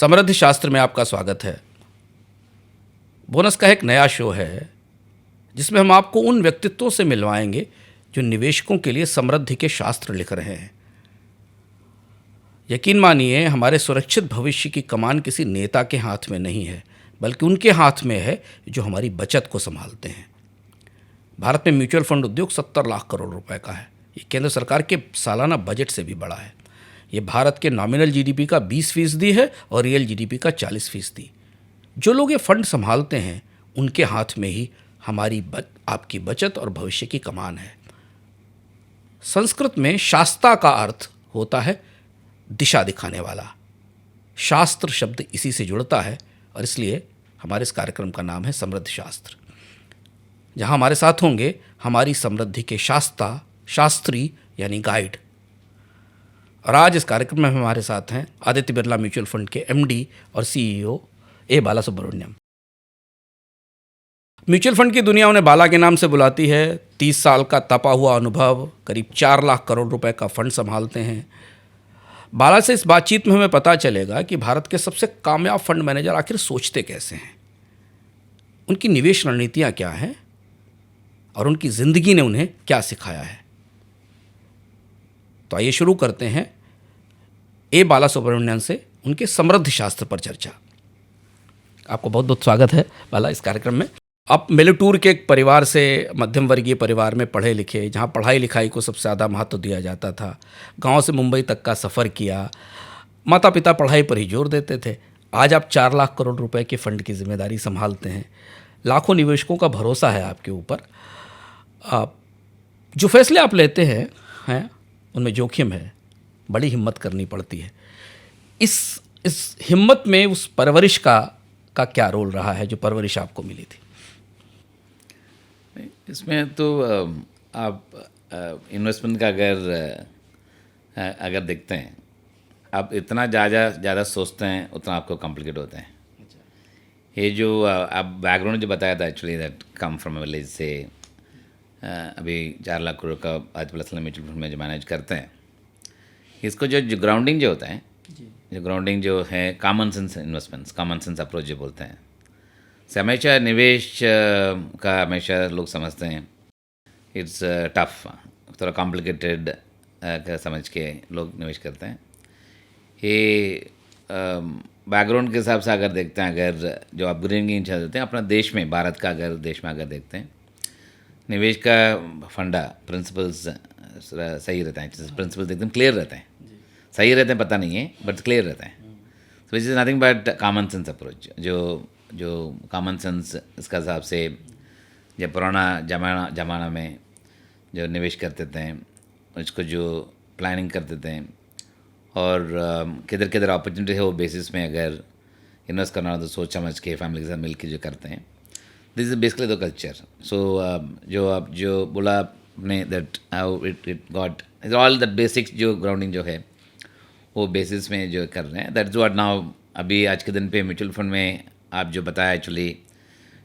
समृद्ध शास्त्र में आपका स्वागत है। बोनस का एक नया शो है जिसमें हम आपको उन व्यक्तित्वों से मिलवाएंगे जो निवेशकों के लिए समृद्धि के शास्त्र लिख रहे हैं। यकीन मानिए, हमारे सुरक्षित भविष्य की कमान किसी नेता के हाथ में नहीं है, बल्कि उनके हाथ में है जो हमारी बचत को संभालते हैं। भारत में म्यूचुअल फंड उद्योग 70 लाख करोड़ रुपए का है। ये केंद्र सरकार के सालाना बजट से भी बड़ा है। ये भारत के नॉमिनल जीडीपी का 20% है और रियल जीडीपी का 40%। जो लोग ये फंड संभालते हैं उनके हाथ में ही आपकी बचत और भविष्य की कमान है। संस्कृत में शास्ता का अर्थ होता है दिशा दिखाने वाला। शास्त्र शब्द इसी से जुड़ता है और इसलिए हमारे इस कार्यक्रम का नाम है समृद्ध शास्त्र, जहां हमारे साथ होंगे हमारी समृद्धि के शास्त्री यानी गाइड। और आज इस कार्यक्रम में हमारे साथ हैं आदित्य बिरला म्यूचुअल फंड के एमडी और सीईओ ए बालासुब्रमण्यम। म्यूचुअल फंड की दुनिया उन्हें बाला के नाम से बुलाती है। 30 साल का तपा हुआ अनुभव, करीब 4 लाख करोड़ रुपए का फंड संभालते हैं। बाला से इस बातचीत में हमें पता चलेगा कि भारत के सबसे कामयाब फंड मैनेजर आखिर सोचते कैसे हैं, उनकी निवेश रणनीतियाँ क्या हैं और उनकी ज़िंदगी ने उन्हें क्या सिखाया है। तो आइए शुरू करते हैं ए बालासुब्रमण्यन से उनके समृद्ध शास्त्र पर चर्चा। आपको बहुत बहुत स्वागत है बाला इस कार्यक्रम में। आप मेलुटूर के एक परिवार से, मध्यम वर्गीय परिवार में पढ़े लिखे, जहाँ पढ़ाई लिखाई को सबसे ज़्यादा महत्व दिया जाता था। गांव से मुंबई तक का सफ़र किया। माता पिता पढ़ाई पर ही जोर देते थे। आज आप 4 लाख करोड़ रुपए के फंड की जिम्मेदारी संभालते हैं। लाखों निवेशकों का भरोसा है आपके ऊपर। जो फैसले आप लेते हैं उनमें जोखिम है, बड़ी हिम्मत करनी पड़ती है। इस हिम्मत में उस परवरिश का क्या रोल रहा है, जो परवरिश आपको मिली थी? इसमें तो आप इन्वेस्टमेंट का अगर देखते हैं, आप इतना ज़्यादा सोचते हैं उतना आपको कॉम्प्लिकेट होता है। ये जो आप बैकग्राउंड जो बताया था, actually that come from village से अभी 4 लाख करोड़ का आज प्लस म्यूचुअल फंड में जो मैनेज करते हैं, इसको जो ग्राउंडिंग जो होता है, जो ग्राउंडिंग जो है common sense investments, common sense approach जो बोलते हैं, से हमेशा निवेश का हमेशा लोग समझते हैं इट्स टफ, थोड़ा कॉम्प्लिकेटेड समझ के लोग निवेश करते हैं। ये बैकग्राउंड के हिसाब से अगर देखते हैं, अगर जो अपग्रेडिंग चाहते हैं अपना देश में, भारत का अगर देश में अगर देखते हैं, निवेश का फंडा प्रिंसिपल्स सही रहता है। प्रिंसिपल्स एकदम क्लियर रहते हैं, सही रहते हैं, पता नहीं है बट क्लियर रहता है। So which is nothing but common sense approach. जो कॉमन सेंस इसका हिसाब से जब पुराना जमाना में जो निवेश करते थे उसको जो प्लानिंग करते थे और किधर अपॉर्चुनिटी है वो बेसिस में अगर इन्वेस्ट करना हो तो सोच समझ के फैमिली के साथ मिल के जो करते हैं, this is basically the culture. So जो बोला आपने that how it got is all that basics, जो ग्राउंडिंग जो है वो बेसिस में जो कर रहे हैं, दैट्स व्हाट नाउ। अभी आज के दिन पे म्यूचुअल फंड में आप जो बताया, एक्चुअली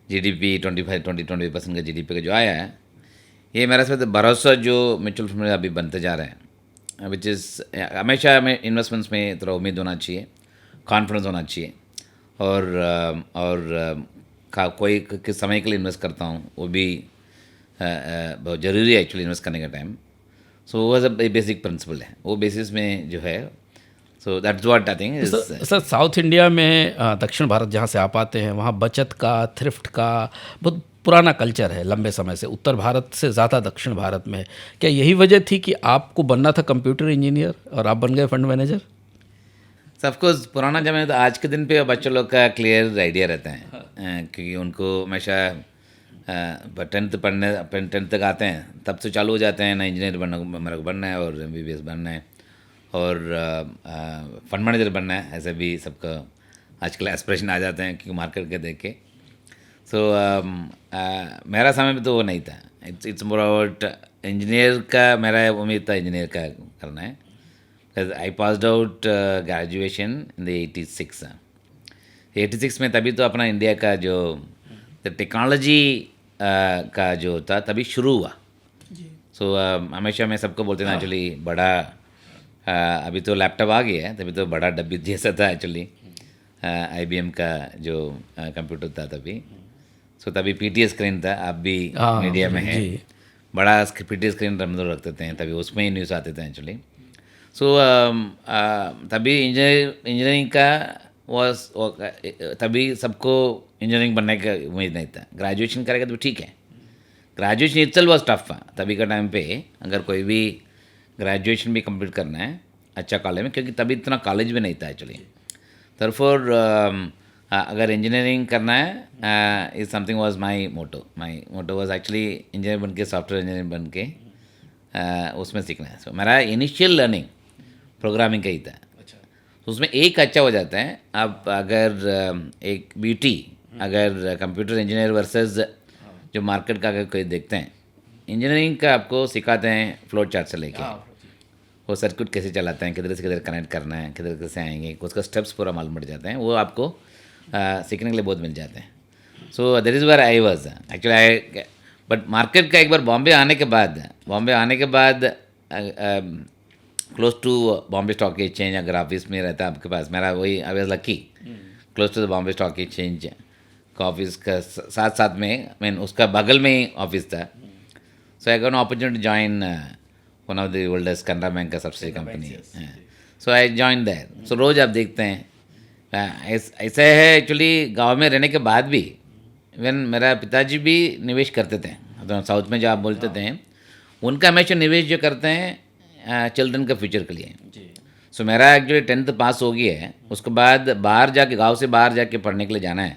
जीडीपी 20-25% का जीडीपी का जो आया है, ये मेरा से भरोसा जो म्यूचुअल फंड में अभी बनते जा रहे हैं, विच इज़ हमेशा हमें इन्वेस्टमेंट्स में थोड़ा उम्मीद होना चाहिए, कॉन्फिडेंस होना चाहिए और कोई किस समय के लिए इन्वेस्ट करता हूँ वो भी बहुत ज़रूरी है एक्चुअली इन्वेस्ट करने का टाइम। सो वो सब बेसिक प्रिंसिपल है, वो बेसिस में जो है। So that's what I think. Sir, south India में, दक्षिण भारत जहाँ से आप आते हैं, वहाँ बचत का, थ्रिफ्ट का बहुत पुराना कल्चर है लंबे समय से। उत्तर भारत से ज़्यादा दक्षिण भारत में। क्या यही वजह थी कि आपको बनना था कंप्यूटर इंजीनियर और आप बन गए फंड मैनेजर? ऑफकोर्स पुराना जमाने तो आज के दिन पे बच्चों लोग का क्लियर आइडिया रहता है। क्योंकि उनको हमेशा 10th तक आते हैं तब से चालू हो जाते हैं ना, इंजीनियर बनना मेरे को बनना है और MBBS बनना है और फंड मैनेजर बनना है, ऐसे भी सबका आजकल एस्पिरेशन आ जाते हैं क्योंकि मार्केट के देख के। सो मेरा समय में तो वो नहीं था। इट्स मोर अबाउट इंजीनियर का, मेरा उम्मीद था इंजीनियर का करना है। I passed out graduation in the 86. 86 में तभी तो अपना इंडिया का जो टेक्नोलॉजी का जो था तभी शुरू हुआ। सो हमेशा मैं सबको बोलते थे एक्चुअली बड़ा अभी तो लैपटॉप आ गया है, तभी तो बड़ा डब्बी जैसा था एक्चुअली। IBM का जो कंप्यूटर था तभी। सो तभी PTA स्क्रीन था, आप भी हाँ, मीडिया में है, जी। बड़ा PTA स्क्रीन हम लोग रखते थे, तभी उसमें ही न्यूज़ आते थे एक्चुअली। सो तभी इंजीनियरिंग का तभी सबको इंजीनियरिंग बनने का उम्मीद नहीं था। ग्रेजुएशन करेगा तो ठीक है, ग्रेजुएशन इटसेल्फ वाज टफ। तभी का टाइम पे अगर कोई भी ग्रेजुएशन भी कंप्लीट करना है अच्छा कॉलेज में, क्योंकि तभी इतना कॉलेज भी नहीं था एक्चुअली। तर्फोर अगर इंजीनियरिंग करना है is something was my motto was actually engineer बन के, सॉफ्टवेयर इंजीनियर बन के उसमें सीखना है। सो मेरा इनिशियल लर्निंग प्रोग्रामिंग का ही था। तो उसमें एक अच्छा हो जाता है, आप अगर एक ब्यूटी अगर कंप्यूटर इंजीनियर वर्सेस जो मार्केट का अगर कोई देखते हैं, इंजीनियरिंग का आपको सिखाते हैं फ्लो चार्ट से लेके वो सर्किट कैसे चलाते हैं, किधर से किधर कनेक्ट करना है, किधर कैसे आएंगे, उसका स्टेप्स पूरा मालूम पड़ जाते हैं, वो आपको सीखने के लिए बहुत मिल जाते हैं। So that is where I was actually I. But market का एक बार बॉम्बे आने के बाद close to Bombay stock exchange अगर ऑफिस में रहता है आपके पास, मेरा वही I was lucky close to the Bombay stock exchange का ऑफिस का साथ साथ में मीन उसका बगल में ही ऑफिस था। So I got an opportunity join one of the oldest Canada bank का सबसे कंपनी। So I join there. So रोज़ आप देखते हैं ऐसा है एक्चुअली गांव में रहने के बाद भी इवन मेरा पिताजी भी निवेश करते थे, तो साउथ में जो आप बोलते थे उनका हमेशा निवेश जो करते हैं चिल्ड्रन के फ्यूचर के लिए। सो मेरा एक्चुअली 10th पास हो गया है, उसके बाद बाहर जाके गांव से बाहर जाके पढ़ने के लिए जाना है,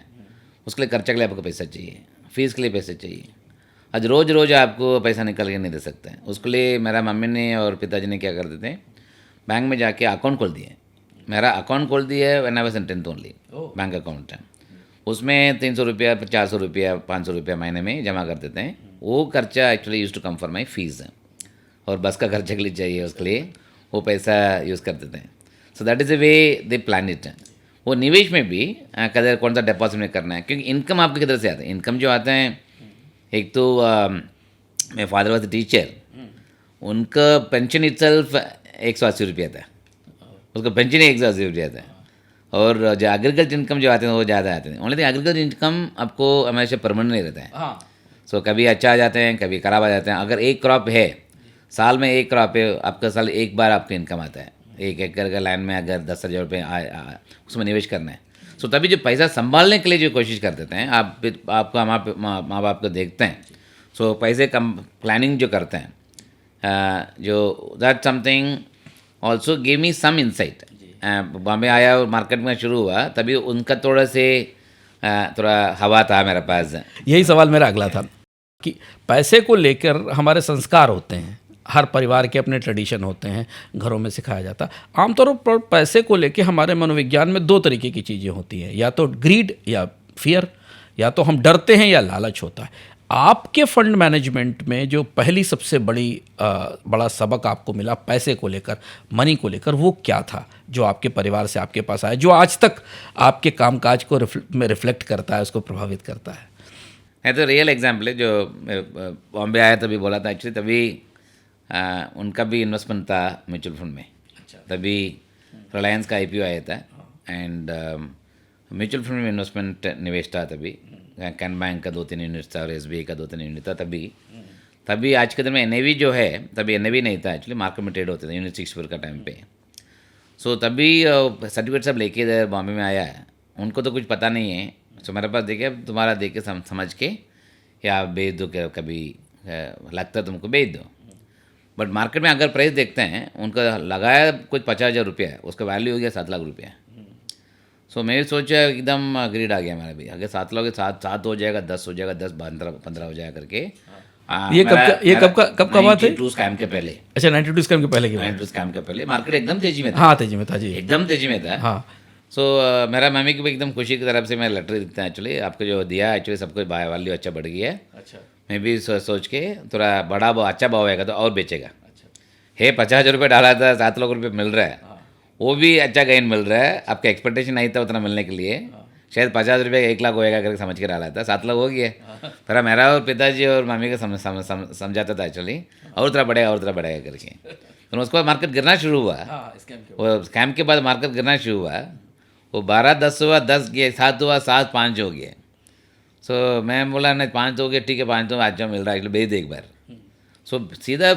उसके लिए खर्चा के लिए आपको पैसा चाहिए, फीस के लिए पैसे चाहिए। आज रोज़ रोज़ आपको पैसा निकल के नहीं दे सकते हैं, उसके लिए मेरा मम्मी ने और पिताजी ने क्या करते थे, बैंक में जाके अकाउंट खोल दिए। मेरा अकाउंट खोल दिया है when I was in 10th only, bank account है, उसमें 300 रुपया 400 रुपया 500 रुपया महीने में जमा कर देते हैं। वो खर्चा actually use to come for my fees, और बस का खर्चे के लिए चाहिए, उसके लिए वो पैसा यूज़ कर देते हैं। So that is the way they plan it. वो निवेश में भी कदर कौन सा डिपॉजिट में करना है, क्योंकि इनकम आपके किधर से आते हैं, इनकम जो आते हैं एक तो मेरे फादर वॉज टीचर, उनका पेंशन इटसेल्फ 180 रुपया था, उसका पेंशन ही 180 रुपया था। और जो एग्रीकल्चर इनकम जो आते हैं वो ज़्यादा आते हैं। ओनली थिंग एग्रीकल्चर इनकम आपको हमेशा परमानेंट नहीं रहता है। सो कभी अच्छा आ जाते हैं, कभी खराब आ जाते हैं। अगर एक क्रॉप है, साल में एक क्रॉप है, आपका साल एक बार आपका इनकम आता है, 1 एकड़ का लैंड में अगर 10,000 रुपये उसमें निवेश करना है, सो तभी जो पैसा संभालने के लिए जो कोशिश कर देते हैं, आपका माँ बाप को देखते हैं, सो पैसे कम प्लानिंग जो करते हैं, जो that something also give me some insight. Bombay आया और मार्केट में शुरू हुआ, तभी उनका थोड़ा हवा था मेरे पास। यही सवाल मेरा अगला था कि पैसे को लेकर हमारे संस्कार होते हैं, हर परिवार के अपने ट्रेडिशन होते हैं, घरों में सिखाया जाता है। आमतौर पर पैसे को लेकर हमारे मनोविज्ञान में 2 तरीके की चीज़ें होती हैं, या तो ग्रीड या फियर, या तो हम डरते हैं या लालच होता है। आपके फंड मैनेजमेंट में जो पहली सबसे बड़ा सबक आपको मिला पैसे को लेकर, मनी को लेकर, वो क्या था जो आपके परिवार से आपके पास आया, जो आज तक आपके कामकाज को में रिफ्लेक्ट करता है, उसको प्रभावित करता है? है तो रियल एग्जाम्पल है। जो बॉम्बे आया तभी बोला था एक्चुअली, तभी उनका भी इन्वेस्टमेंट था म्यूचुअल फंड में। तभी रिलायंस का IPO आया था, एंड म्यूचुअल फंड में इन्वेस्टमेंट निवेश था। तभी कैन बैंक का 2-3 यूनिट था, और SBI का 2-3 यूनिट था। तभी आज के दिन में NAV जो है, तभी NAV नहीं था एक्चुअली, मार्केट में ट्रेड होते थे यूनिट 64 का टाइम पे। सो तभी सर्टिफिकेट सब लेके इधर बॉम्बे में आया है, उनको तो कुछ पता नहीं है। सो मेरे पास देखे, तुम्हारा देख के समझ के या बेच दो, कभी लगता तुमको बेच दो। बट मार्केट में अगर प्राइस देखते हैं, उनका लगाया कुछ 50,000 रुपया है, उसका वैल्यू हो गया 7 लाख रुपया। सो मैं सोचा एकदम ग्रीड आ गया मेरा भी, अगर 7 लाख 7 हो जाएगा, 10 हो जाएगा, 10 15 हो जाएगा करके। ये कब का बात है? 92 स्कैम के पहले। अच्छा, 92 स्कैम के पहले की बात। 92 स्कैम के पहले मार्केट एकदम तेजी में था। हाँ, तेजी में था जी, एकदम तेजी में था। हाँ। सो मेरा मम्मी को भी एकदम खुशी की तरफ से मैं लेटर दिखता है एक्चुअली, आपको जो दिया एक्चुअली सबको वैल्यू अच्छा बढ़ गया है। अच्छा, मैं भी सोच के थोड़ा बड़ा भाव अच्छा भाव आएगा तो और बेचेगा। है 50,000 रुपये डाला था, 7 लाख रुपये मिल रहा है, वो भी अच्छा गेन मिल रहा है। आपका एक्सपेक्टेशन नहीं था उतना मिलने के लिए, शायद 50 रुपये 1 लाख होएगा करके समझ के डाला था, 7 लाख हो गया। फिर मेरा और पिताजी और मम्मी को समझाता था एक्चुअली, और थोड़ा बढ़ेगा करके। तो उसके बाद मार्केट गिरना शुरू हुआ। वो स्कैम के बाद मार्केट गिरना शुरू हुआ। वो 12-10 हुआ, 10 गए, 7 हुआ, 7-5 हो गए। सो मैं बोला नहीं 5 हो गए, ठीक है 5 तो आज मिल रहा है, भेज दे एक बार। सो सीधा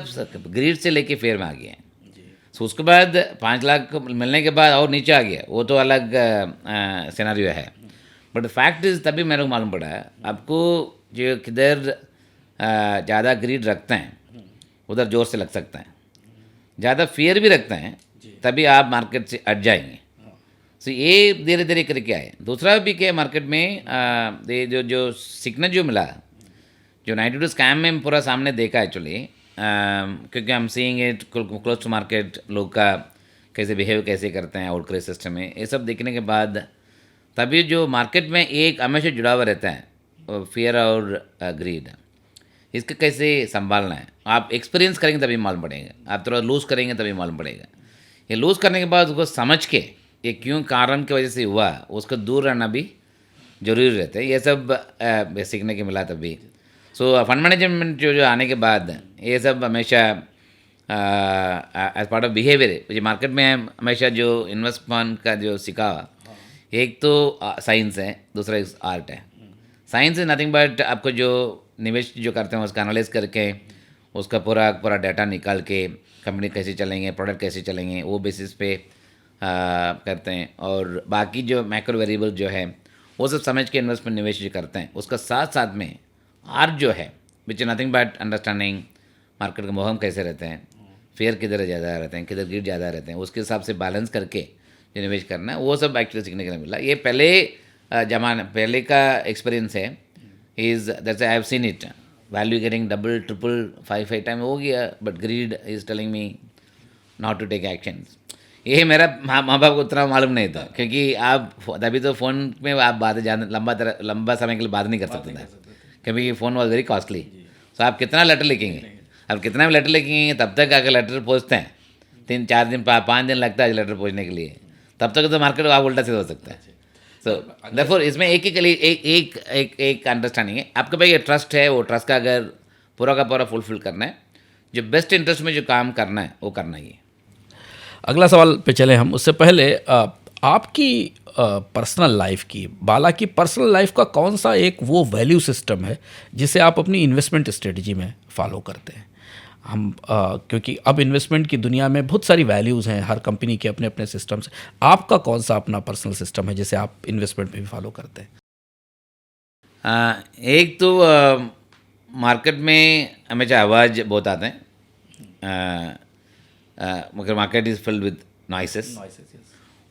ग्रीड से लेके फेयर में आ गए। सो उसके बाद 5 लाख मिलने के बाद और नीचे आ गया, वो तो अलग सिनेरियो है। बट फैक्ट इज तभी मेरे को मालूम पड़ा है, आपको जो किधर ज़्यादा ग्रीड रखते हैं उधर जोर से लग सकता है, ज़्यादा फियर भी रखते हैं तभी आप मार्केट से हट जाएंगे। सो ये धीरे धीरे करके आए। दूसरा भी क्या मार्केट में ये जो सीखने जो मिला, जो 92 स्कैम में पूरा सामने देखा एक्चुअली, क्योंकि हम seeing it close to market, लोग का कैसे बिहेव कैसे करते हैं आउटक्राई सिस्टम में, ये सब देखने के बाद तभी जो मार्केट में एक हमेशा जुड़ा हुआ रहता है फियर और ग्रीड, इसका कैसे संभालना है। आप एक्सपीरियंस करेंगे तभी मालूम पड़ेगा, आप थोड़ा लूज़ करेंगे तभी मालूम पड़ेगा। ये लूज़ करने के बाद उसको समझ के ये क्यों कारण की वजह से हुआ उसको दूर रहना भी जरूरी रहता है। ये सब सीखने के मिला तभी। सो फंड मैनेजमेंट जो आने के बाद ये सब हमेशा एज पार्ट ऑफ बिहेवियर, जो मार्केट में हमेशा जो इन्वेस्टमेंट का जो सीखा, एक तो साइंस है, दूसरा आर्ट है। साइंस इज नथिंग बट आपको जो निवेश जो करते हैं उसका एनालाइज करके उसका पूरा पूरा डाटा निकाल के कंपनी कैसे चलेंगे, प्रोडक्ट कैसे चलेंगे, वो बेसिस पे करते हैं। और बाकी जो मैक्रो वेरिएबल जो है वो सब समझ के इन्वेस्टमेंट निवेश जो करते हैं, उसका साथ साथ में आर्ट जो है which is nothing but understanding market के मोहम कैसे रहते हैं, फेयर किधर ज़्यादा रहते हैं, किधर गिर ज़्यादा रहते हैं, उसके हिसाब से बैलेंस करके जो निवेश करना है वो सब एक्चुअली सीखने के लिए मिला। ये पहले का एक्सपीरियंस है, is that's I have seen it, value getting double triple 5 time हो गया, but greed is telling me not to take actions. ये मेरा माँ बाप को उतना मालूम नहीं था, क्योंकि आप तभी तो फ़ोन में आप बातें लंबा समय के लिए बात नहीं कर सकते थे, क्योंकि फ़ोन वॉज वेरी कॉस्टली। तो आप कितना लेटर लिखेंगे, आप कितना भी लेटर लिखेंगे तब तक अगर लेटर पहुँचते हैं 3-4 दिन 5 दिन लगता है लेटर पहुँचने के लिए, तब तक तो मार्केट आप उल्टा सीधा हो सकता है। सो देयरफॉर इसमें एक अंडरस्टैंडिंग है, आपके पास ये ट्रस्ट है, वो ट्रस्ट का अगर पूरा का पूरा फुलफिल करना है, जो बेस्ट इंटरेस्ट में जो काम करना है वो करना ही है। अगला सवाल पे चले हम, उससे पहले आपकी पर्सनल लाइफ की, बाला की पर्सनल लाइफ का कौन सा एक वो वैल्यू सिस्टम है जिसे आप अपनी इन्वेस्टमेंट स्ट्रेटजी में फॉलो करते हैं? हम क्योंकि अब इन्वेस्टमेंट की दुनिया में बहुत सारी वैल्यूज़ हैं, हर कंपनी के अपने अपने सिस्टम्स, आपका कौन सा अपना पर्सनल सिस्टम है जिसे आप इन्वेस्टमेंट में भी फॉलो करते हैं? एक तो मार्केट में हमेशा आवाज़ बहुत आते हैं, मगर market is filled with noises.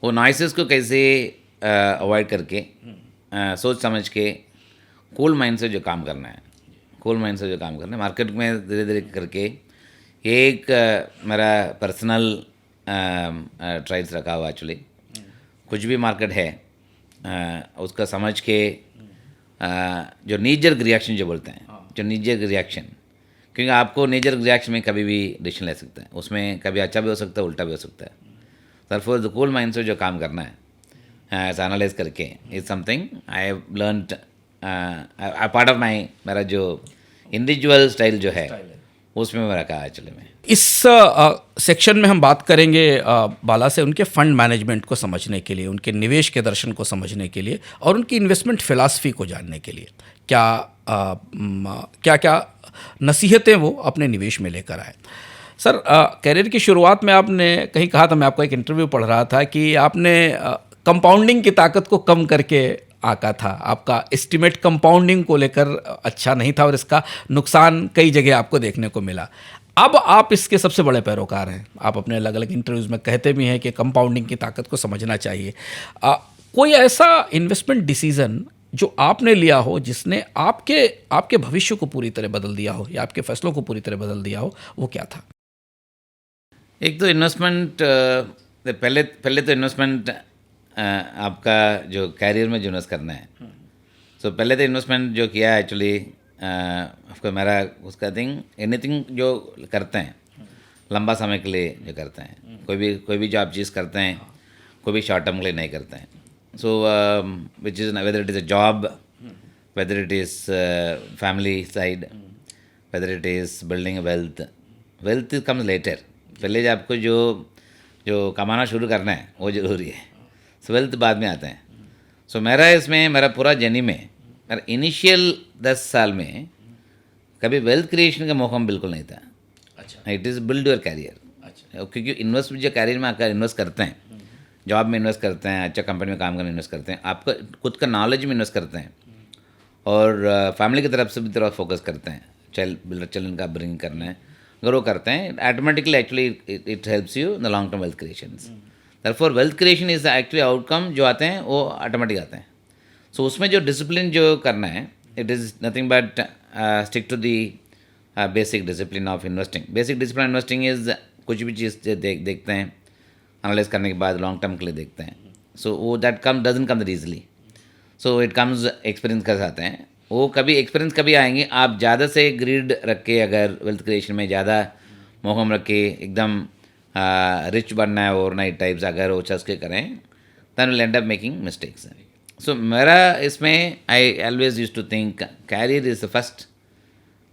वो नॉइसेस को कैसे अवॉइड करके सोच समझ के कूल माइंड से जो काम करना है, कूल माइंड से जो काम करना है मार्केट में धीरे धीरे करके, एक मेरा पर्सनल ट्राइल्स रखा हुआ एक्चुअली। कुछ भी मार्केट है उसका समझ के जो नीजर रिएक्शन जो बोलते हैं, जो नीजर रिएक्शन, क्योंकि आपको नीजर रिएक्शन में कभी भी डिसीजन ले सकता है, उसमें कभी अच्छा भी हो सकता है उल्टा भी हो सकता है। तर्फोर द कूल माइंड से जो काम करना है एनालाइज करके is something I have learned part of my, मेरा जो इंडिविजुअल स्टाइल जो है उसमें मैं रखा एक्चुअली में। इस सेक्शन में हम बात करेंगे बाला से उनके फंड मैनेजमेंट को समझने के लिए, उनके निवेश के दर्शन को समझने के लिए और उनकी इन्वेस्टमेंट फ़िलासफ़ी को जानने के लिए। क्या क्या नसीहतें वो अपने निवेश में लेकर आए। सर, करियर की शुरुआत में आपने कहीं कहा था, मैं आपका एक इंटरव्यू पढ़ रहा था कि आपने कंपाउंडिंग की ताकत को कम करके आका था, आपका एस्टिमेट कंपाउंडिंग को लेकर अच्छा नहीं था और इसका नुकसान कई जगह आपको देखने को मिला। अब आप इसके सबसे बड़े पैरोकार हैं, आप अपने अलग अलग इंटरव्यूज़ में कहते भी हैं कि कंपाउंडिंग की ताकत को समझना चाहिए। कोई ऐसा इन्वेस्टमेंट डिसीज़न जो आपने लिया हो जिसने आपके भविष्य को पूरी तरह बदल दिया हो या आपके फैसलों को पूरी तरह बदल दिया हो, वो क्या था? एक तो इन्वेस्टमेंट, पहले तो इन्वेस्टमेंट आपका जो कैरियर में जो इन्वेस्ट करना है, सो पहले तो इन्वेस्टमेंट जो किया एक्चुअली आपको मेरा उसका एनीथिंग जो करते हैं लंबा समय के लिए जो करते हैं, कोई भी जो आप चीज़ करते हैं कोई भी शॉर्ट टर्म के लिए नहीं करते हैं। So which is whether it is a job, whether it is family side, whether it is building wealth comes later. पहले जो आपको जो कमाना शुरू करना है वो ज़रूरी है। वेल्थ बाद में आते हैं. सो मेरा इसमें मेरा पूरा जर्नी में मेरा इनिशियल 10 साल में कभी वेल्थ क्रिएशन का मौका बिल्कुल नहीं था. अच्छा. It is build your career. अच्छा. क्योंकि इन्वेस्ट जो कैरियर में आकर इन्वेस्ट करते हैं, जॉब में इन्वेस्ट करते हैं, अच्छा कंपनी में काम करने इन्वेस्ट करते हैं, आपका खुद का नॉलेज में इन्वेस्ट करते हैं, और फैमिली की तरफ से भी थोड़ा फोकस करते हैं, चिल्ड्रन का ब्रिंग करना है, अगर वो करते हैं automatically actually it helps you in the long term wealth creation. Therefore wealth creation is actually outcome जो आते हैं वो ऑटोमेटिक आते हैं. सो उसमें जो डिसिप्लिन जो करना है, it is nothing but stick to the basic discipline of investing. Basic discipline investing is कुछ भी चीज़ देखते हैं, एनालाइज करने के बाद लॉन्ग टर्म के लिए देखते हैं. सो वो that doesn't come that easily. So it comes experience के साथ हैं. वो कभी एक्सपीरियंस कभी आएंगे, आप ज़्यादा से ग्रीड रख के अगर वेल्थ क्रिएशन में ज़्यादा मोहम रख के एकदम रिच बनना है ओवरनाइट टाइप्स अगर वो चस के करें, then will end up making mistakes. So मेरा इसमें I always use to think career is the first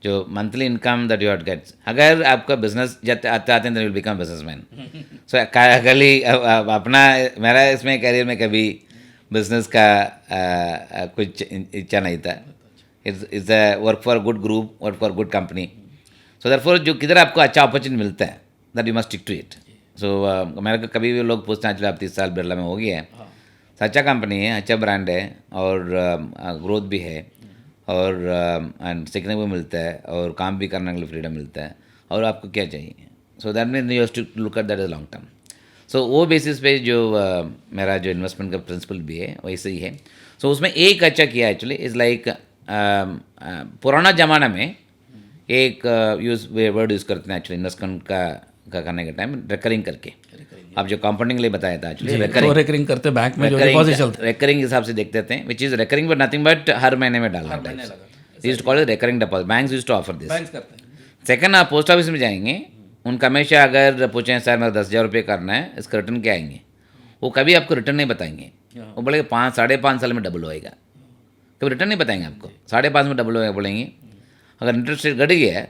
जो monthly income that you have gets. अगर आपका बिजनेस आते आते हैं तो विल बिकम बिजनेसमैन. सो खाली अपना मेरा इसमें कैरियर में कभी बिजनेस का कुछ इच्छा नहीं था. It's a work for good group, work for good company. So therefore जो किधर आपको अच्छा अपॉर्चुनिटी मिलता है that you must stick to it. So मेरे को कभी भी लोग पूछते हैं चलो आप 30 साल बिरला में हो गया है, अच्छा कंपनी है, अच्छा ब्रांड है, और ग्रोथ भी है, और एंड सीखने को भी मिलता है, और काम भी करने के लिए फ्रीडम मिलता है, और आपको क्या चाहिए. So that mean you have to look at that is long term. So वो बेसिस पे जो मेरा जो इन्वेस्टमेंट का प्रिंसिपल भी है वैसे ही है. सो उसमें एक अच्छा किया एक्चुअली इज़ लाइक पुराना ज़माना में एक वर्ड यूज़ करते हैं एक्चुअली इन्वेस्टमेंट का करने के टाइम, रिकरिंग करके. आप जो कंपाउंडिंग लिए बताया था एक्चुअली रिकरिंग करते बैंक में जो डिपॉजिट चलते हैं, रिकरिंग हिसाब से देखते थे, which is recurring but nothing but हर महीने में डालना types. Used to call it recurring deposit. Banks used to offer this. Bank करते हैं. सेकंड, आप पोस्ट ऑफिस में जाएंगे, उनका हमेशा अगर पूछें सर मेरा 10,000 रुपये करना है, इसका रिटर्न क्या आएंगे, वो कभी आपको रिटर्न नहीं बताएंगे. वो बोलेंगे 5-5.5 साल में डबल होएगा. कभी रिटर्न नहीं बताएंगे आपको. 5.5 में डबल होएगा बोलेंगे. अगर इंटरेस्ट रेट घट गया है,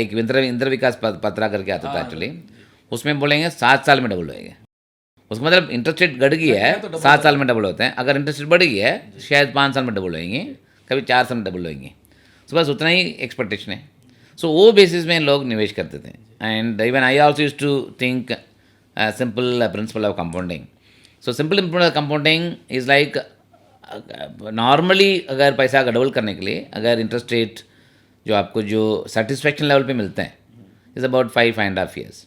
एक इंद्र विकास पत्रा करके आता था एक्चुअली, उसमें बोलेंगे 7 साल में डबल होएगा. उसका मतलब इंटरेस्ट रेट घट गया है 7 साल में डबल होते हैं. अगर इंटरेस्ट रेट बढ़ गया है शायद 5 साल में डबल होएंगे, कभी 4 साल में डबल होएंगे. सो बस उतना ही एक्सपेक्टेशन है. सो वो बेसिस में लोग निवेश करते थे. And even I also use to think simple principle of compounding. So simple principle of compounding is like normally अगर पैसा डबल करने के लिए अगर इंटरेस्ट रेट जो आपको जो सेटिस्फेक्शन लेवल पे मिलते हैं इज़ अबाउट 5.5 years.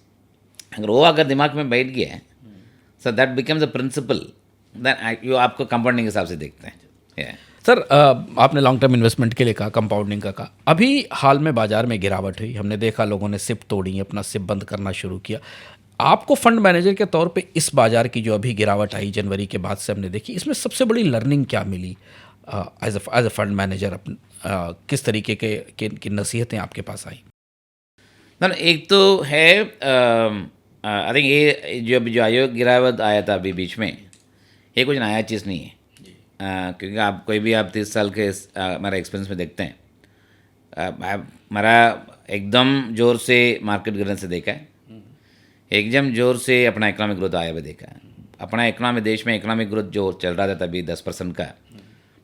अगर वो अगर दिमाग में बैठ गया है, so that becomes a principle, then you आपको कंपाउंडिंग के हिसाब से देखते हैं. सर आपने लॉन्ग टर्म इन्वेस्टमेंट के लिए कहा, कंपाउंडिंग का कहा. अभी हाल में बाजार में गिरावट हुई, हमने देखा लोगों ने सिप तोड़ी, अपना सिप बंद करना शुरू किया. आपको फंड मैनेजर के तौर पे इस बाजार की जो अभी गिरावट आई जनवरी के बाद से हमने देखी, इसमें सबसे बड़ी लर्निंग क्या मिली एज अ फंड मैनेजर? किस तरीके की नसीहतें आपके पास आई? ना एक तो है आई थिंक ये जो आयोग गिरावट आया था अभी बीच में, ये कुछ नया चीज़ नहीं है. क्योंकि आप कोई भी आप 30 साल के हमारा एक्सपीरियंस में देखते हैं, हमारा एकदम ज़ोर से मार्केट गिरने से देखा है, एकदम ज़ोर से अपना इकोनॉमिक ग्रोथ आया हुआ देखा है. अपना इकोनॉमिक देश में इकोनॉमिक ग्रोथ जो चल रहा था तभी 10% का,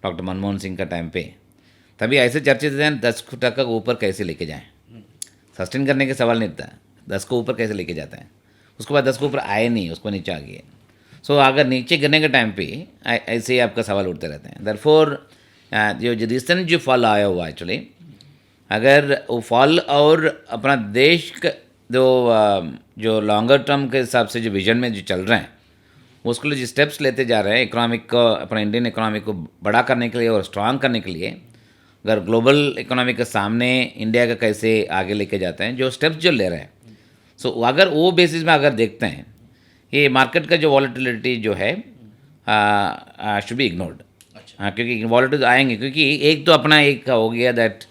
डॉक्टर मनमोहन सिंह का टाइम पे, तभी ऐसे चर्चे थे 10% को ऊपर कैसे लेके जाएं. सस्टेन करने के सवाल नहीं था, 10 को ऊपर कैसे लेके जाता है. उसके बाद 10 को ऊपर आए नहीं, उसको नीचे आ गए. सो अगर नीचे गिरने के टाइम पे ऐसे ही आपका सवाल उठते रहते हैं. देयरफॉर जो रिसेंट जो फॉल आया हुआ एक्चुअली, अगर वो फॉल और अपना देश का जो लॉन्गर टर्म के हिसाब से जो विजन में जो चल रहे हैं, उसके लिए जो स्टेप्स लेते जा रहे हैं इकोनॉमिक को, अपना इंडियन इकोनॉमी को बड़ा करने के लिए और स्ट्रांग करने के लिए, अगर ग्लोबल इकोनॉमी के सामने इंडिया का कैसे आगे लेके जाते हैं, जो स्टेप्स जो ले रहे हैं, सो अगर वो बेसिस में अगर देखते हैं, ये मार्केट का जो वॉलेटिलिटी जो है शुड बी इग्नोर्ड. क्योंकि वॉलेटिलिटी आएंगे, क्योंकि एक तो अपना एक हो गया दैट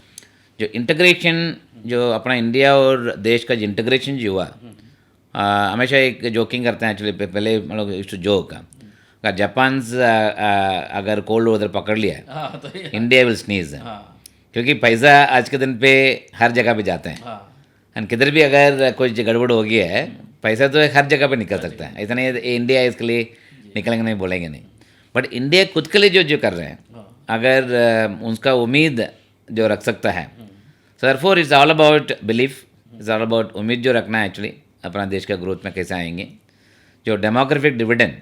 जो इंटीग्रेशन जो अपना इंडिया और देश का जो इंटीग्रेशन जो हुआ, हमेशा एक जोकिंग करते हैं एक्चुअली, पहले हम लोग यूज्ड टू जोक, अगर जापान अगर कोल्ड उधर पकड़ लिया तो इंडिया विल स्नीज. क्योंकि पैसा आज के दिन पे हर जगह पे जाते हैं, एंड किधर भी अगर कुछ गड़बड़ हो गया है, पैसा तो हर जगह पे निकल सकता है. ऐसा नहीं है इंडिया इसके लिए निकलेंगे नहीं, बोलेंगे नहीं। बट इंडिया खुद के लिए जो कर रहे हैं, अगर उसका उम्मीद जो रख सकता है, so therefore it's all about belief, it's all about उम्मीद जो रखना है एक्चुअली अपना देश का ग्रोथ में कैसे आएंगे। जो डेमोग्राफिक डिविडेंड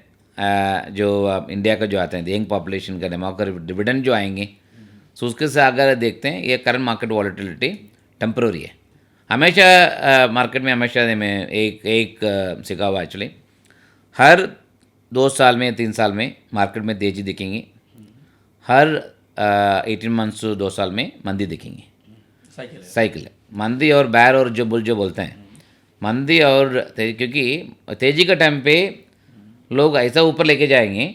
जो इंडिया का जो आते हैं, यंग पॉपुलेशन का डेमोग्राफिक डिविडेंड जो आएंगे, सो उसके से अगर देखते हैं ये करंट मार्केट वॉलेटिलिटी टेम्पररी है। हमेशा मार्केट में हमेशा में एक सिखा हुआ एक्चुअली, हर 2 साल में 3 साल में मार्केट में तेजी दिखेंगी, हर 18 मंथ्स 2 साल में मंदी दिखेंगी। साइकिल है मंदी और बैर और जो बुल जो बोलते हैं, मंदी और तेजी, क्योंकि तेजी का टाइम पे लोग ऐसा ऊपर लेके जाएंगे,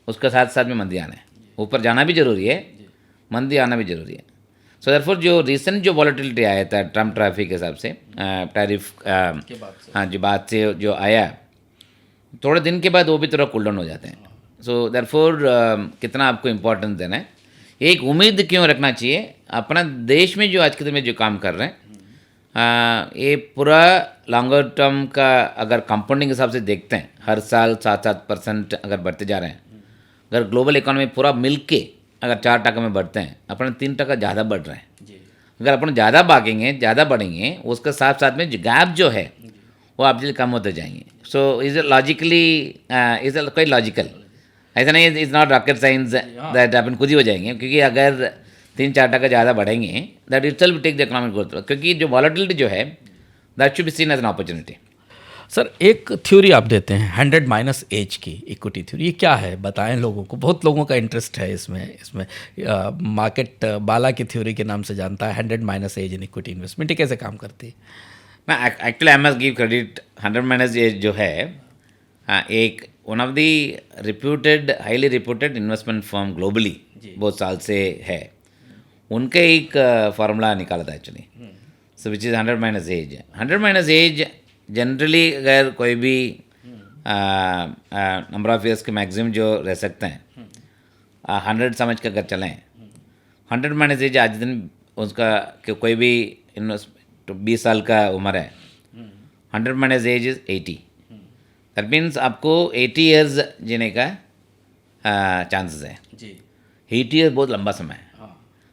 उसके साथ साथ में मंदी आना है, ऊपर जाना भी जरूरी है, मंदी आना भी जरूरी है। सो देयरफॉर जो रिसेंट जो वॉलेटिलिटी आया था ट्रम्प ट्रैफिक के हिसाब से, टैरिफ हाँ जी बात से जो आया, थोड़े दिन के बाद वो भी थोड़ा कूल डाउन हो जाते हैं। सो देयरफॉर कितना आपको इम्पोर्टेंस देना है, एक उम्मीद क्यों रखना चाहिए अपना देश में जो आज के दिन में जो काम कर रहे हैं, ये पूरा लॉन्गर टर्म का अगर कंपाउंडिंग के हिसाब से देखते हैं, हर साल 7-7% अगर बढ़ते जा रहे हैं, अगर ग्लोबल इकोनॉमी पूरा मिल के अगर 4% में बढ़ते हैं, अपने 3% ज़्यादा बढ़ रहे हैं। अगर अपन ज़्यादा भागेंगे, ज़्यादा बढ़ेंगे, उसके साथ साथ में गैप जो है वो आप कम होते जाएंगे। So is logically is quite logical, ऐसा नहीं है, is not rocket science that अपन खुद ही हो जाएंगे, क्योंकि अगर 3-4% ज़्यादा बढ़ेंगे that it will take the economic growth, क्योंकि जो वॉलेटिलिटी जो है that should be seen as an opportunity. Sir एक थ्योरी आप देते हैं 100 - एज की इक्विटी थ्योरी, ये क्या है बताएं लोगों को, बहुत लोगों का इंटरेस्ट है इसमें मार्केट बाला की थ्योरी के नाम से जानता है 100 - एज इन इक्विटी इन्वेस्टमेंट, ये कैसे काम करती है? ना actually I must give credit, 100 - age जो है एक one of the reputed highly reputed investment firm globally बहुत साल से है, उनके एक फार्मूला निकाला था actually, so which is 100 - age. 100 - age generally अगर कोई भी नंबर ऑफ ईयर्स के मैक्सिमम जो रह सकते हैं, 100 समझ के अगर चलें, 100 - एज आज दिन उसका कि कोई भी 20 साल का उम्र है, 100 - एज इज़ 80, दैट मीन्स आपको 80 ईयर्स जीने का चांसेस है। 80 ईयर्स बहुत लंबा समय है।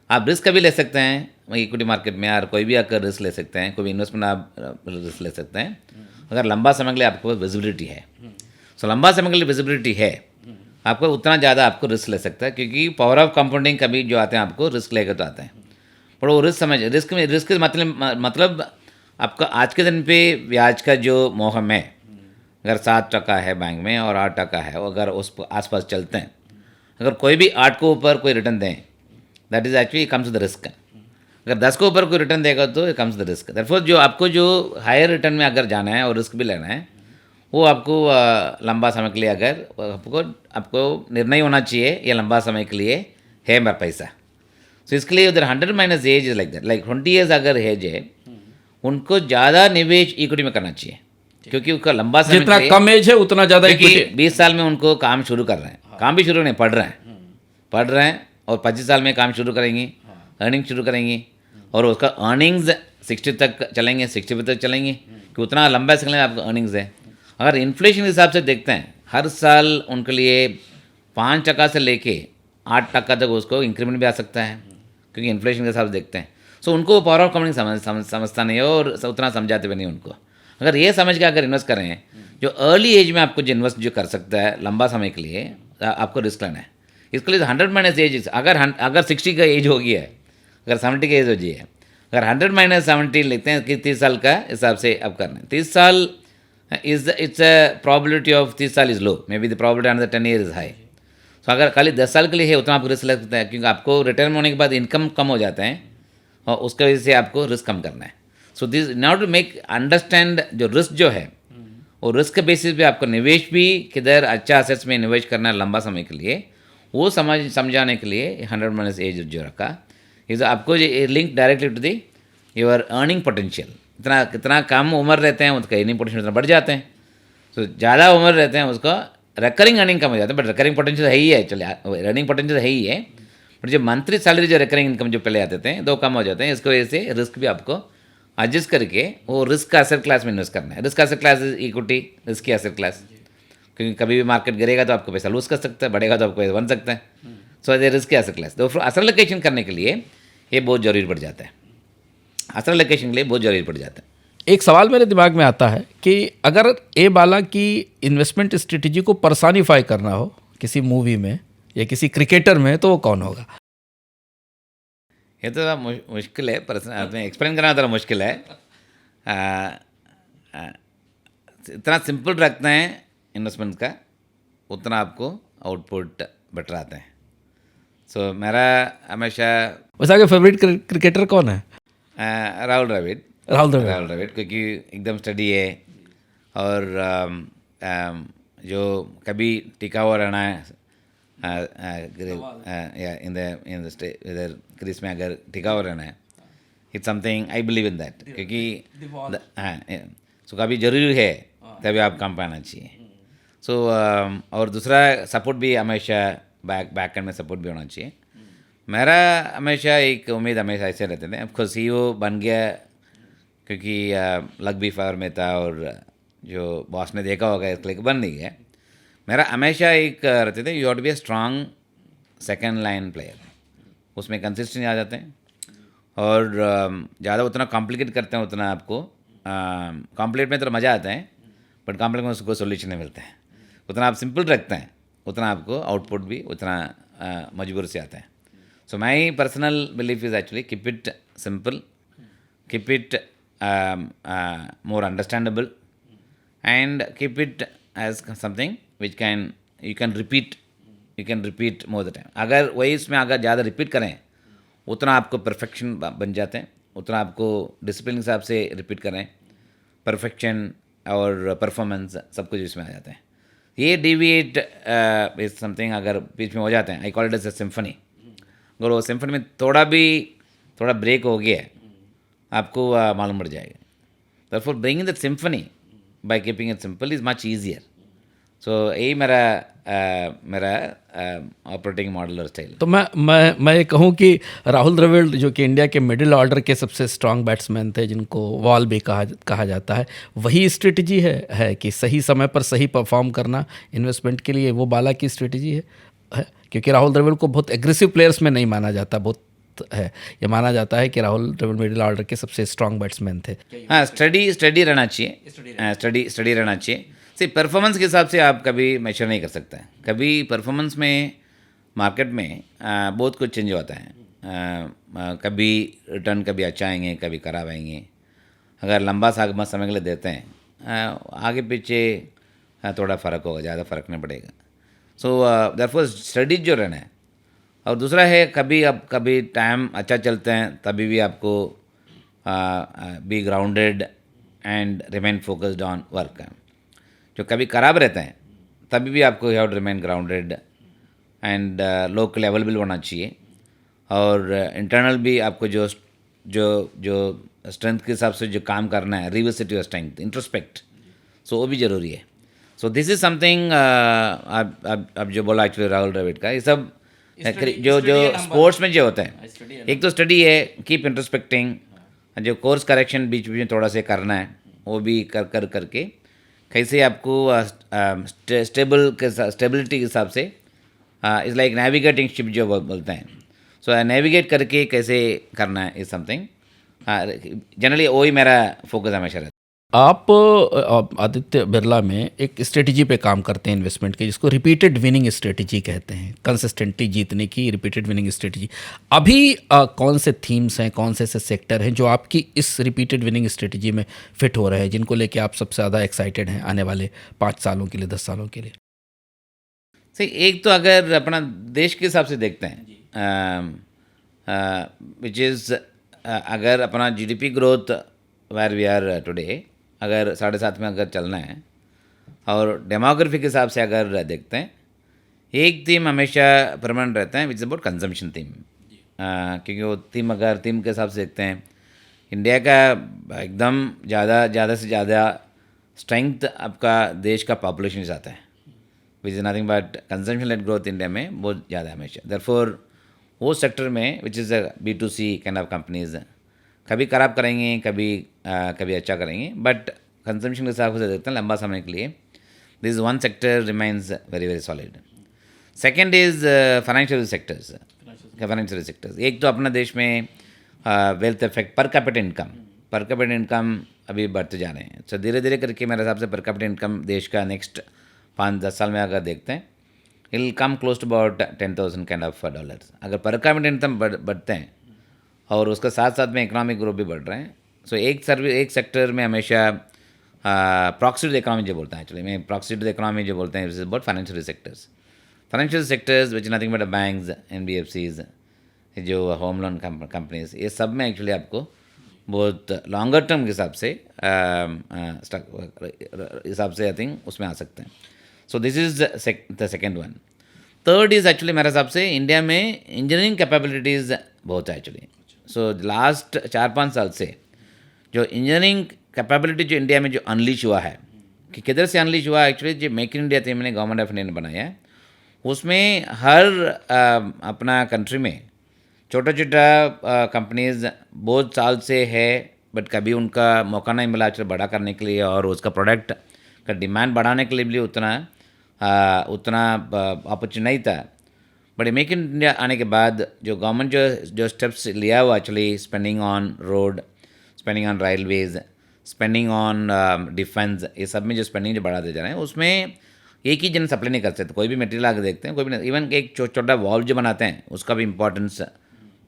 आप रिस्क भी ले सकते हैं इक्विटी मार्केट में, यार कोई भी आकर रिस्क ले सकते हैं, कोई भी इन्वेस्टमेंट आप रिस्क ले सकते हैं, अगर लंबा समय के लिए आपको विजिबिलिटी है। सो लंबा समय के लिए विजिबिलिटी है, आपको उतना ज़्यादा आपको रिस्क ले सकता है, क्योंकि पावर ऑफ कंपाउंडिंग कभी जो आते हैं आपको रिस्क लेकर तो आते हैं, पर वो रिस्क मतलब आपका आज के दिन पे ब्याज का जो मोहम है, अगर 7% है बैंक में और 8% है, अगर उस आसपास चलते हैं, अगर कोई भी 8 के ऊपर कोई रिटर्न दें, that is actually comes the risk. अगर 10 के ऊपर कोई रिटर्न देगा तो it comes the risk. Therefore जो आपको जो हायर रिटर्न में अगर जाना है और रिस्क भी लेना है, वो आपको लंबा समय के लिए अगर आपको निर्णय होना चाहिए, ये लंबा समय के लिए है मेरा पैसा। सो इसके लिए उधर 100 - age is like that, like 20 years अगर एज है, उनको ज़्यादा निवेश इक्विटी में करना चाहिए, क्योंकि उसका लंबा समय जितना कम एज है उतना ज़्यादा इक्विटी। 20 साल में उनको काम शुरू कर रहे हैं, काम भी शुरू नहीं, पढ़ रहे हैं और 25 साल में काम शुरू करेंगे, अर्निंग शुरू करेंगे, और उसका अर्निंग्स 60 तक चलेंगे, 60 तक चलेंगे, कि उतना लंबा समय आपका अर्निंग्स है। अगर इन्फ्लेशन के हिसाब से देखते हैं, हर साल उनके लिए 5% से लेके 8% तक उसको इंक्रीमेंट भी आ सकता है, क्योंकि इन्फ्लेशन के हिसाब से देखते हैं। सो उनको पावर ऑफ कंपाउंडिंग समझता नहीं है और उतना समझाते भी नहीं उनको। अगर ये समझ के अगर इन्वेस्ट करें, जो अर्ली एज में आपको जो इन्वेस्ट जो कर सकता है लंबा समय के लिए, आपको रिस्क लेना है। इसके लिए 100 - एज अगर 60 का एज हो गया है, अगर 70 का एज हो गई है, अगर 100 - 70 लेते हैं कि 30 साल का हिसाब से अब करना है, 30 साल इट्स अ प्रॉबिलिटी ऑफ 30 साल is low, may be the probability on the 10 year is high. So अगर खाली 10 साल के लिए है उतना आपको रिस्क लगता है, क्योंकि आपको रिटर्न होने के बाद इनकम कम हो जाता है और उसकी वजह से आपको रिस्क कम करना है। So this now to make understand जो रिस्क जो है, और रिस्क के बेसिस पे आपको निवेश भी किधर अच्छा असेट्स में निवेश करना है लंबा समय के लिए, वो समझाने के लिए 100 - एज जो रखा इज आपको link directly to the your earning potential. कितना कम उम्र रहते हैं उसका अर्निंग पोटेंशियल उतना बढ़ जाते हैं। तो ज़्यादा उम्र रहते हैं उसका रिकरिंग अर्निंग कम हो जाता है, बट रिकरिंग पोटेंशियल है ही है, चलिए अर्निंग पोटेंशियल है ही है, बट जो मंथली सैलरी जो रिकरिंग इनकम जो पहले आते थे दो कम हो जाते हैं। इसकी वजह से रिस्क भी आपको एडजस्ट करके वो रिस्क एसेट क्लास में इन्वेस्ट करना है। Risk asset class is equity, risk asset class. क्योंकि कभी भी मार्केट गिरेगा तो आपको पैसा लूज कर सकता है, बढ़ेगा तो आपको पैसा बन सकता है. सो दे रिस्क एसेट क्लास. तो असर लोकेशन करने के लिए ये बहुत जरूरी पड़ जाता है. असर लोकेशन के लिए बहुत जरूरी पड़ जाता है. एक सवाल मेरे दिमाग में आता है कि अगर ए बाला की इन्वेस्टमेंट स्ट्रेटजी को पर्सोनिफाई करना हो किसी मूवी में या किसी क्रिकेटर में, तो वो कौन होगा? ये तो थोड़ा मुश्किल है, पर्सन एक्सप्लेन करना थोड़ा मुश्किल है. आ, आ, इतना सिंपल रखते हैं इन्वेस्टमेंट का, उतना आपको आउटपुट बेटर आता है. सो मेरा हमेशा वैसे आपका फेवरेट क्रिकेटर कौन है? राहुल द्रविड़. राहुल द्रविड़. राहुल द्रविड़ क्योंकि एकदम स्टडी है और जो कभी टिका हुआ रहना है इधर क्रीज में अगर टिका हुआ रहना है, it's something I believe in that. क्योंकि सो कभी जरूरी है तभी आप काम पाना चाहिए. सो और दूसरा सपोर्ट भी हमेशा बैक एंड में सपोर्ट भी होना चाहिए. मेरा हमेशा एक उम्मीद हमेशा ऐसे रहते थे. ऑफकोर्स सीईओ बन गया क्योंकि लक भी फेवर में था और जो बॉस ने देखा होगा इसलिए बन नहीं गया. मेरा हमेशा एक रहते थे, you have to be a strong second line player. उसमें कंसिस्टेंसी आ जाते हैं और ज़्यादा उतना कॉम्प्लिकेट करते हैं उतना आपको कॉम्प्लिकेट में तो मज़ा आता है, बट कॉम्प्लिकेट में उसको सोल्यूशन नहीं मिलता है. उतना आप सिंपल रखते हैं उतना आपको आउटपुट भी उतना मजबूर से आता है. So my personal belief is actually keep it simple, keep it more understandable, and keep it as something which you can repeat more the time. अगर वही इसमें अगर ज़्यादा रिपीट करें उतना आपको परफेक्शन बन जाते हैं, उतना आपको डिसिप्लिन के हिसाब से रिपीट करें, परफेक्शन और परफॉर्मेंस सब कुछ इसमें आ जाता है. ये डिविएट इज समथिंग अगर बीच में हो जाते हैं, I call it as a symphony. अगर वो सिम्फनी में थोड़ा ब्रेक हो गया आपको मालूम पड़ जाएगा. Therefore, bringing that symphony by keeping it simple is much easier. So यही मेरा ऑपरेटिंग मॉडल और स्टाइल. तो मैं ये कहूँ कि राहुल द्रविड़ जो कि इंडिया के मिडिल ऑर्डर के सबसे स्ट्रांग बैट्समैन थे, जिनको वॉल भी कहा जाता है, वही स्ट्रेटजी है कि सही समय पर सही परफॉर्म करना इन्वेस्टमेंट के लिए वो बाला की स्ट्रेटजी है. क्योंकि राहुल द्रविड़ को बहुत एग्रेसिव प्लेयर्स में नहीं माना जाता, बहुत है ये माना जाता है कि राहुल द्रविड़ मिडिल ऑर्डर के सबसे स्ट्रांग बैट्समैन थे. हाँ, स्टडी रहना चाहिए, स्टडी रहना चाहिए. सिर्फ परफॉर्मेंस के हिसाब से आप कभी मेजर नहीं कर सकते. कभी परफॉर्मेंस में मार्केट में बहुत कुछ चेंज होता है. कभी रिटर्न कभी अच्छा आएंगे, कभी खराब आएंगे. अगर लंबा समय के लिए देते हैं आगे पीछे थोड़ा फ़र्क होगा, ज़्यादा फ़र्क नहीं पड़ेगा. सो देयरफॉर स्टडी जो रहना है. और दूसरा है कभी टाइम अच्छा चलते हैं तभी भी आपको be grounded and remain focused on work. जो कभी खराब रहते हैं तभी भी आपको have to remain grounded and local available होना चाहिए. और इंटरनल भी आपको जो स्ट्रेंथ के हिसाब से जो काम करना है, रिविजिट योर स्ट्रेंथ, इंट्रोस्पेक्ट, सो वो भी ज़रूरी है. सो दिस इज़ समथिंग अब जो बोला एक्चुअली राहुल द्रविड़ का, ये सब जो स्पोर्ट्स में जो होता है, एक तो स्टडी है, कीप इंट्रोस्पेक्टिंग, जो कोर्स करेक्शन बीच में थोड़ा सा करना है, वो भी करके कैसे आपको स्टेबिलिटी के हिसाब से इज़ लाइक नेविगेटिंग शिप जो बोलते हैं. सो नेविगेट करके कैसे करना है इज समथिंग जनरली वही मेरा फोकस हमेशा रहता है. आप आदित्य बिरला में एक स्ट्रेटजी पे काम करते हैं इन्वेस्टमेंट के, जिसको रिपीटेड विनिंग स्ट्रेटजी कहते हैं, कंसिस्टेंटली जीतने की रिपीटेड विनिंग स्ट्रेटजी. अभी कौन से थीम्स हैं, कौन से ऐसे सेक्टर हैं जो आपकी इस रिपीटेड विनिंग स्ट्रेटजी में फिट हो रहे हैं, जिनको लेके आप सबसे ज़्यादा एक्साइटेड हैं आने वाले 5 सालों के लिए, 10 सालों के लिए? सही, एक तो अगर अपना देश के हिसाब से देखते हैं विच इज़ अगर अपना GDP growth where we are today अगर 7.5 में अगर चलना है, और डेमोग्राफी के हिसाब से अगर देखते हैं, एक थीम हमेशा परमानेंट रहता है which is about consumption theme. क्योंकि वो थीम के हिसाब से देखते हैं, इंडिया का एकदम ज़्यादा से ज़्यादा स्ट्रेंथ आपका देश का पॉपुलेशन से आता है, विच is nothing but consumption led growth India में बहुत ज़्यादा है हमेशा. देयरफॉर वो सेक्टर में which is B2C kind of companies कभी खराब करेंगे, कभी अच्छा करेंगे, बट कंजम्पशन के हिसाब से देखते हैं लंबा समय के लिए. This one sector remains very very solid. Second is financial sectors. Financial sectors, एक तो अपना देश में wealth effect, per capita income अभी बढ़ते जा रहे हैं. तो धीरे धीरे करके मेरे हिसाब से पर कैपिटा इनकम देश का नेक्स्ट 5-10 साल में अगर देखते हैं, it will come close to about 10,000 kind of dollars. अगर पर कैपिटा इनकम बढ़ते हैं और उसके साथ साथ में इकोनॉमिक ग्रोथ भी बढ़ रहे हैं. सो एक सेक्टर में हमेशा प्रॉक्सिड इकोनॉमी जो बोलते हैं, एक्चुअली मैं प्रॉक्सिड इकोनॉमी जो बोलते हैं, it is about financial sectors which nothing but banks, NBFCs, जो होम लोन कंपनीज, ये सब में एक्चुअली आपको बहुत लॉन्गर टर्म के हिसाब से आई थिंक उसमें आ सकते हैं. So this is the second one. Third is actually मेरे हिसाब से इंडिया में इंजीनियरिंग कैपेबिलिटीज़ बहुत है एक्चुअली. सो लास्ट 4-5 साल से जो इंजीनियरिंग कैपेबिलिटी जो इंडिया में जो अनलीश हुआ है, कि किधर से अनलीश हुआ एक्चुअली, जो मेक इन इंडिया थी मैंने गवर्नमेंट ऑफ इंडिया ने बनाया है, उसमें हर अपना कंट्री में छोटा छोटा कंपनीज बहुत साल से है, बट कभी उनका मौका नहीं मिला एक्चुअली बड़ा करने के लिए, और उसका प्रोडक्ट का डिमांड बढ़ाने के लिए भी उतना अपॉर्चुनिटी नहीं था. बट मेक इन इंडिया आने के बाद जो गवर्नमेंट जो स्टेप्स लिया हुआ actually, spending on road, spending on railways, spending on defence, ये सब में जो स्पेंडिंग जो बढ़ाते जा रहे हैं, उसमें एक ही जन सप्लाई नहीं कर सकते. कोई भी मटेरियल आगे देखते हैं, कोई भी नहीं, इवन एक छोटा वॉल्व जो बनाते हैं उसका भी इंपॉर्टेंस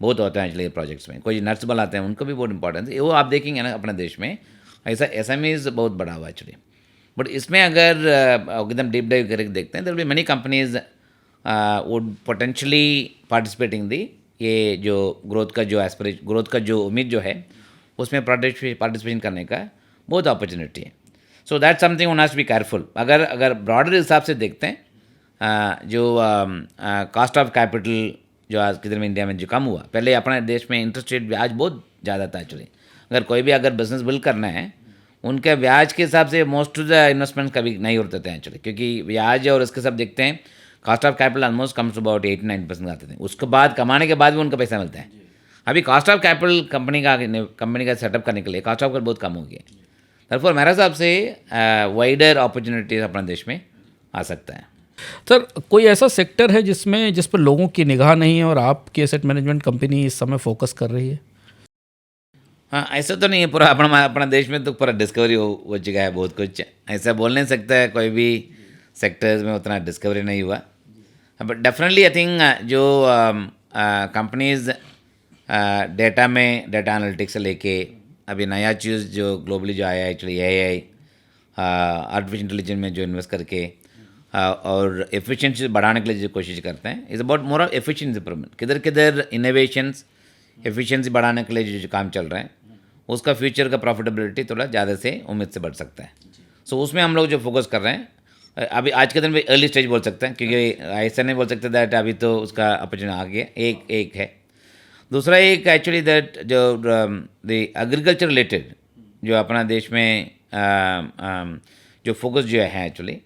बहुत होता है एक्चुअली प्रोजेक्ट्स में. कोई नट्स बनाते हैं उनका भी बहुत इंपॉर्टेंस है. वो आप देखेंगे ना अपने देश में ऐसा SMEs बहुत बड़ा हुआ एक्चुअली. बट इसमें अगर एकदम डीप डाइव करके देखते हैं, there will be many companies would potentially participating the, ये जो ग्रोथ का जो उम्मीद जो है उसमें पार्टिसिपेशन करने का बहुत अपॉर्चुनिटी है. So that something one has to be careful. अगर ब्रॉडर हिसाब से देखते हैं, जो कॉस्ट ऑफ कैपिटल जो आज के दिन में इंडिया में जो कम हुआ, पहले अपने देश में इंटरेस्ट रेट ब्याज बहुत ज़्यादा था एक्चुअली. अगर बिजनेस बिल्ड करना है, उनके ब्याज के हिसाब से मोस्ट ऑफ द इन्वेस्टमेंट कभी नहीं होते थे एक्चुअली, क्योंकि ब्याज और इसके सब देखते हैं, cost of capital almost comes about 8-9% आते थे. उसके बाद कमाने के बाद भी उनका पैसा मिलता है. अभी कॉस्ट ऑफ कैपिटल कंपनी का सेटअप करने के लिए कॉस्ट ऑफ कैपिटल बहुत कम हो गया. तर्फर मेरे हिसाब से वाइडर अपॉर्चुनिटीज अपने देश में आ सकता है. सर, कोई ऐसा सेक्टर है जिस पर लोगों की निगाह नहीं है और आपकी एसेट मैनेजमेंट कंपनी इस समय फोकस कर रही है? हाँ, ऐसा तो नहीं है. पूरा अपना देश में तो पूरा डिस्कवरी हो चुका है बहुत कुछ. ऐसा बोल नहीं सकता है कोई भी सेक्टर्स में उतना डिस्कवरी नहीं हुआ. बट डेफिनेटली आई थिंक जो कंपनीज डेटा एनालिटिक्स से लेके अभी नया चीज़ जो ग्लोबली जो आया है एक्चुअली, AI, आर्टिफिशियल इंटेलिजेंस में जो इन्वेस्ट करके और एफिशिएंसी बढ़ाने के लिए जो कोशिश करते हैं, is about more of efficiency improvement. किधर इनोवेशंस, एफिशिएंसी बढ़ाने के लिए जो काम चल रहा है, उसका फ्यूचर का प्रॉफिटेबिलिटी थोड़ा ज़्यादा से उम्मीद से बढ़ सकता है. सो उसमें हम लोग जो फोकस कर रहे हैं, अभी आज के दिन में अर्ली स्टेज बोल सकते हैं, क्योंकि ऐसा नहीं बोल सकते दैट अभी तो उसका अपॉर्चुनिटी आ गया. एक है. दूसरा एक एक्चुअली दैट जो द एग्रीकल्चर रिलेटेड जो अपना देश में जो फोकस जो है actually,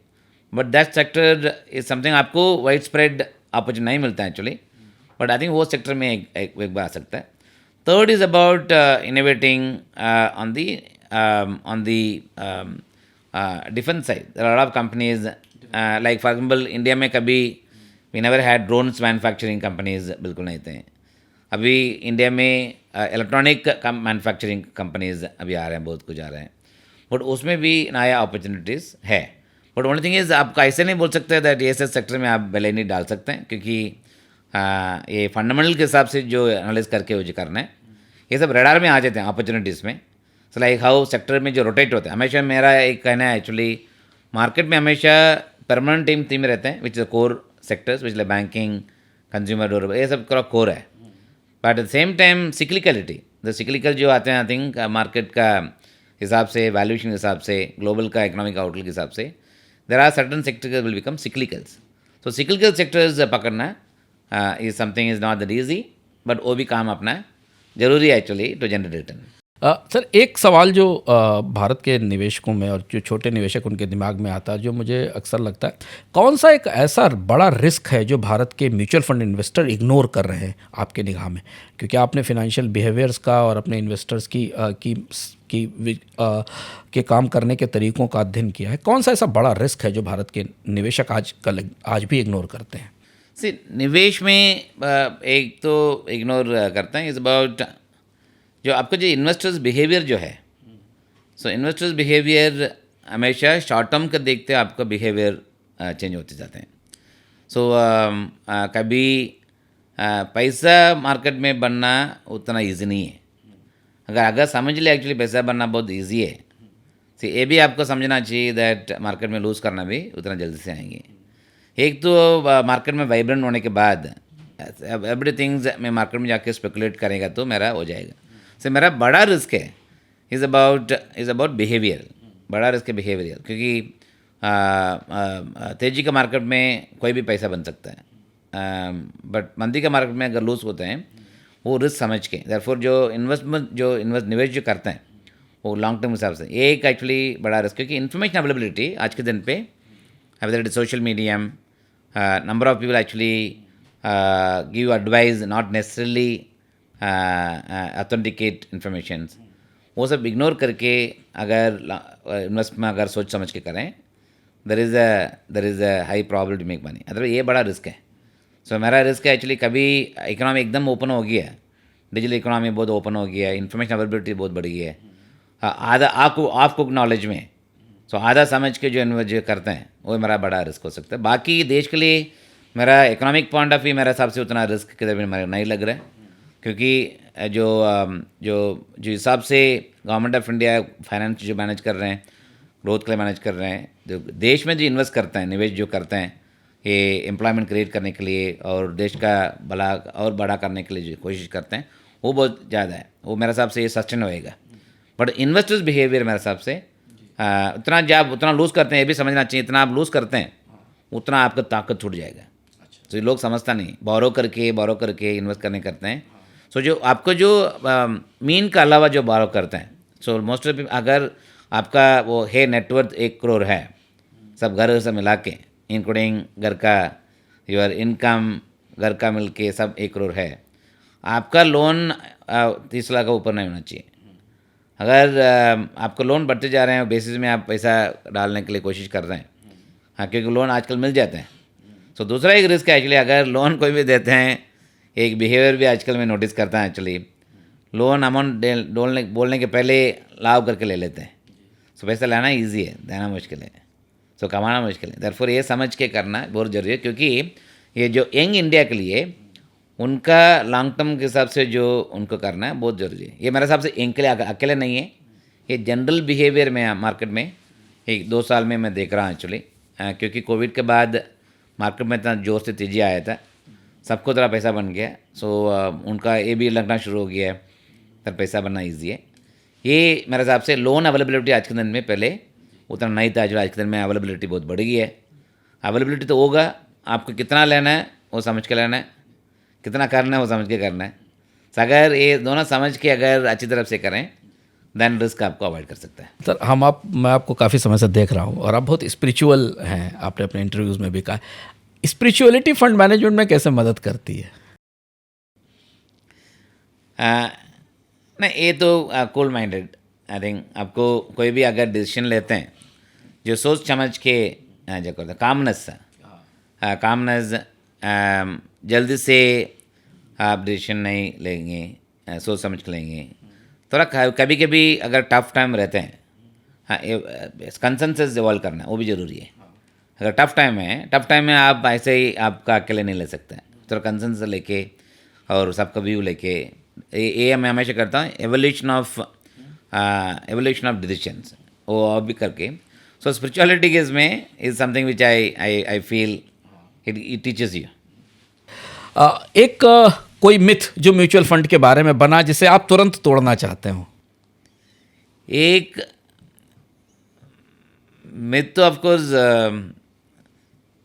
but that sector is something आपको वाइड स्प्रेड अपॉर्चुनिटी नहीं मिलता है एक्चुअली. बट आई थिंक वो सेक्टर में एक बार आ सकता है. Third is about innovating on the defence side. There are lot of companies like for example India में कभी we never had drones manufacturing companies, बिल्कुल नहीं थे. अभी इंडिया में इलेक्ट्रॉनिक मैन्युफैक्चरिंग कंपनीज अभी आ रहे हैं, बहुत कुछ आ रहे हैं. बट उसमें भी नया अपॉर्चुनिटीज़ है. बट ओनली थिंग इज़ आपका ऐसे नहीं बोल सकते दैट ये सेक्टर में आप पहले नहीं डाल सकते हैं, क्योंकि ये फंडामेंटल के हिसाब से जो एनालिस करके वो जो करना है, ये सब रडार में आ जाते हैं अपॉर्चुनिटीज़ में. सो लाइक हाउ सेक्टर में जो रोटेट होते हैं, हमेशा मेरा एक कहना है एक्चुअली, मार्केट में हमेशा परमानेंट थीम रहते हैं, which is core sectors which like banking, consumer durable, ये सब कोर है. But at the same time cyclical जो आते हैं, आई थिंक मार्केट का हिसाब से, वैल्यूएशन के हिसाब से, ग्लोबल का इकोनॉमिक आउटलुक के हिसाब से, there are certain sectors will become cyclicals. So cyclical sectors पकड़ना is something is not that easy, but वो भी काम अपना जरूरी है actually to generate return. Sir एक सवाल जो भारत के निवेशकों में और जो छोटे निवेशक उनके दिमाग में आता है, जो मुझे अक्सर लगता है, कौन सा एक ऐसा बड़ा रिस्क है जो भारत के म्यूचुअल फंड इन्वेस्टर इग्नोर कर रहे हैं आपके निगाह में? क्योंकि आपने फिनेंशियल बिहेवियर्स का और अपने इन्वेस्टर्स के काम करने के तरीक़ों का अध्ययन किया है। कौन सा ऐसा बड़ा रिस्क है जो भारत के निवेशक आज भी इग्नोर करते हैं? निवेश में एक तो इग्नोर करते हैं, इज़ अबाउट जो आपका जो इन्वेस्टर्स बिहेवियर जो है। सो इन्वेस्टर्स बिहेवियर हमेशा शॉर्ट टर्म का देखते हैं, आपका बिहेवियर चेंज होते जाते हैं। सो कभी पैसा मार्केट में बनना उतना इजी नहीं है। अगर समझ ले एक्चुअली पैसा बनना बहुत इजी है। तो ये भी आपको समझना चाहिए दैट मार्केट में लूज़ करना भी उतना जल्दी से आएंगे। एक तो मार्केट में वाइब्रेंट होने के बाद एवरी थिंग्स मैं मार्केट में जाके स्पेकुलेट करेगा तो मेरा हो जाएगा। सो मेरा बड़ा रिस्क है इज़ अबाउट बिहेवियर। बड़ा रिस्क है बिहेवियर, क्योंकि तेज़ी का मार्केट में कोई भी पैसा बन सकता है, बट मंदी का मार्केट में अगर लूज होते हैं वो रिस्क समझ के, देयरफॉर जो निवेश जो करते हैं वो लॉन्ग टर्म हिसाब से ये एक एक्चुअली बड़ा रिस्क, क्योंकि इन्फॉर्मेशन अवेलेबिलिटी आज के दिन पे whether it is social media, number of people actually give advice, not necessarily authenticate information. वो सब इग्नोर करके अगर इन्वेस्ट में अगर सोच समझ के करें, there is a high probability make money. Otherwise ये बड़ा रिस्क है। सो मेरा रिस्क है एक्चुअली, कभी इकोनॉमी एकदम ओपन हो गया, डिजिटल इकोनॉमी बहुत ओपन हो गया, इन्फॉर्मेशन अवेलेबिलिटी बहुत बढ़ गई है, आधा आपको नॉलेज में, सो आधा समझ के जो करते हैं वो मेरा बड़ा रिस्क हो सकता है। बाकी देश के लिए मेरा इकोनॉमिक पॉइंट ऑफ व्यू मेरे हिसाब से उतना रिस्क किधर भी मेरा नहीं लग रहा है, क्योंकि जो हिसाब से गवर्नमेंट ऑफ इंडिया फाइनेंस जो मैनेज कर रहे हैं, ग्रोथ के लिए मैनेज कर रहे हैं, जो देश में जो इन्वेस्ट करते हैं, निवेश जो करते हैं, ये एम्प्लॉयमेंट क्रिएट करने के लिए और देश का भला और बड़ा करने के लिए जो कोशिश करते हैं वो बहुत ज़्यादा है। वो मेरे हिसाब से ये सस्टेन होएगा। बट इन्वेस्टर्स बिहेवियर मेरे हिसाब से उतना लूज़ करते हैं, ये भी समझना चाहिए, इतना आप लूज़ करते हैं उतना आपका ताकत छूट जाएगा। तो ये लोग समझता नहीं, बोरो करके इन्वेस्ट करते हैं। सो जो आपको जो मीन का अलावा जो बोरो करते हैं, सो मोस्ट ऑफ अगर आपका वो है नेटवर्थ 1 करोड़ है, सब घर से मिला के इंक्लूडिंग घर का योर इनकम, घर का मिल के सब 1 करोड़ है, आपका लोन 30 लाख का ऊपर नहीं होना चाहिए। अगर आपको लोन बढ़ते जा रहे हैं, बेसिस में आप पैसा डालने के लिए कोशिश कर रहे हैं, हाँ, क्योंकि लोन आजकल मिल जाते हैं। सो दूसरा एक रिस्क है एक्चुअली, अगर लोन कोई भी देते हैं, एक बिहेवियर भी आजकल मैं नोटिस करता है एक्चुअली, लोन अमाउंट बोलने के पहले लाव करके ले लेते हैं। सो पैसा लाना ईजी है, देना मुश्किल है, सो कमाना मुश्किल है। देयरफॉर ये समझ के करना बहुत ज़रूरी है, क्योंकि ये जो यंग इंडिया के लिए उनका लॉन्ग टर्म के हिसाब से जो उनको करना है बहुत ज़रूरी है। ये मेरे हिसाब से यंग के लिए अकेले नहीं है, ये जनरल बिहेवियर में मार्केट में 1-2 साल में मैं देख रहा हूँ एक्चुअली, क्योंकि कोविड के बाद मार्केट में इतना जोर से तेज़ी आया था, सबको तरह पैसा बन गया। सो उनका ये भी लगना शुरू हो गया है, तर पैसा बनना ईजी है। ये मेरे हिसाब से लोन अवेलेबिलिटी आज के दिन में पहले उतना नहीं था, जो आज के दिन में अवेलेबिलिटी बहुत बढ़ गई है। अवेलेबिलिटी तो होगा, आपको कितना लेना है वो समझ के लेना है, कितना करना है वो समझ के करना है। तो अगर ये दोनों समझ के अगर अच्छी तरफ से करें, देन रिस्क आपको अवॉइड कर सकता है। सर मैं आपको काफ़ी समय से देख रहा हूँ और आप बहुत स्पिरिचुअल हैं, आपने अपने इंटरव्यूज़ में भी कहा। स्पिरिचुअलिटी फंड मैनेजमेंट में कैसे मदद करती है? नहीं, ये तो कूल माइंडेड, आई थिंक आपको कोई भी अगर डिसीजन लेते हैं जो सोच समझ के जो करते हैं, कामनेस जल्दी से आप डिसीजन नहीं लेंगे, सोच समझ के लेंगे। थोड़ा कभी कभी अगर टफ टाइम रहते हैं, हाँ, कंसेंसस इवॉल्व करना वो भी ज़रूरी है। अगर टफ टाइम में आप ऐसे ही आपका अकेले नहीं ले सकते, थोड़ा कंसेंसस लेके और सबका व्यू लेके, ये मैं हमेशा करता हूँ, एवोल्यूशन ऑफ डिसीजंस वो भी करके। सो स्पिरिचुअलिटी केस में is something which I feel it teaches you. एक कोई मिथ जो म्यूचुअल फंड के बारे में बना जिसे आप तुरंत तोड़ना चाहते हो? एक मिथ तो ऑफकोर्स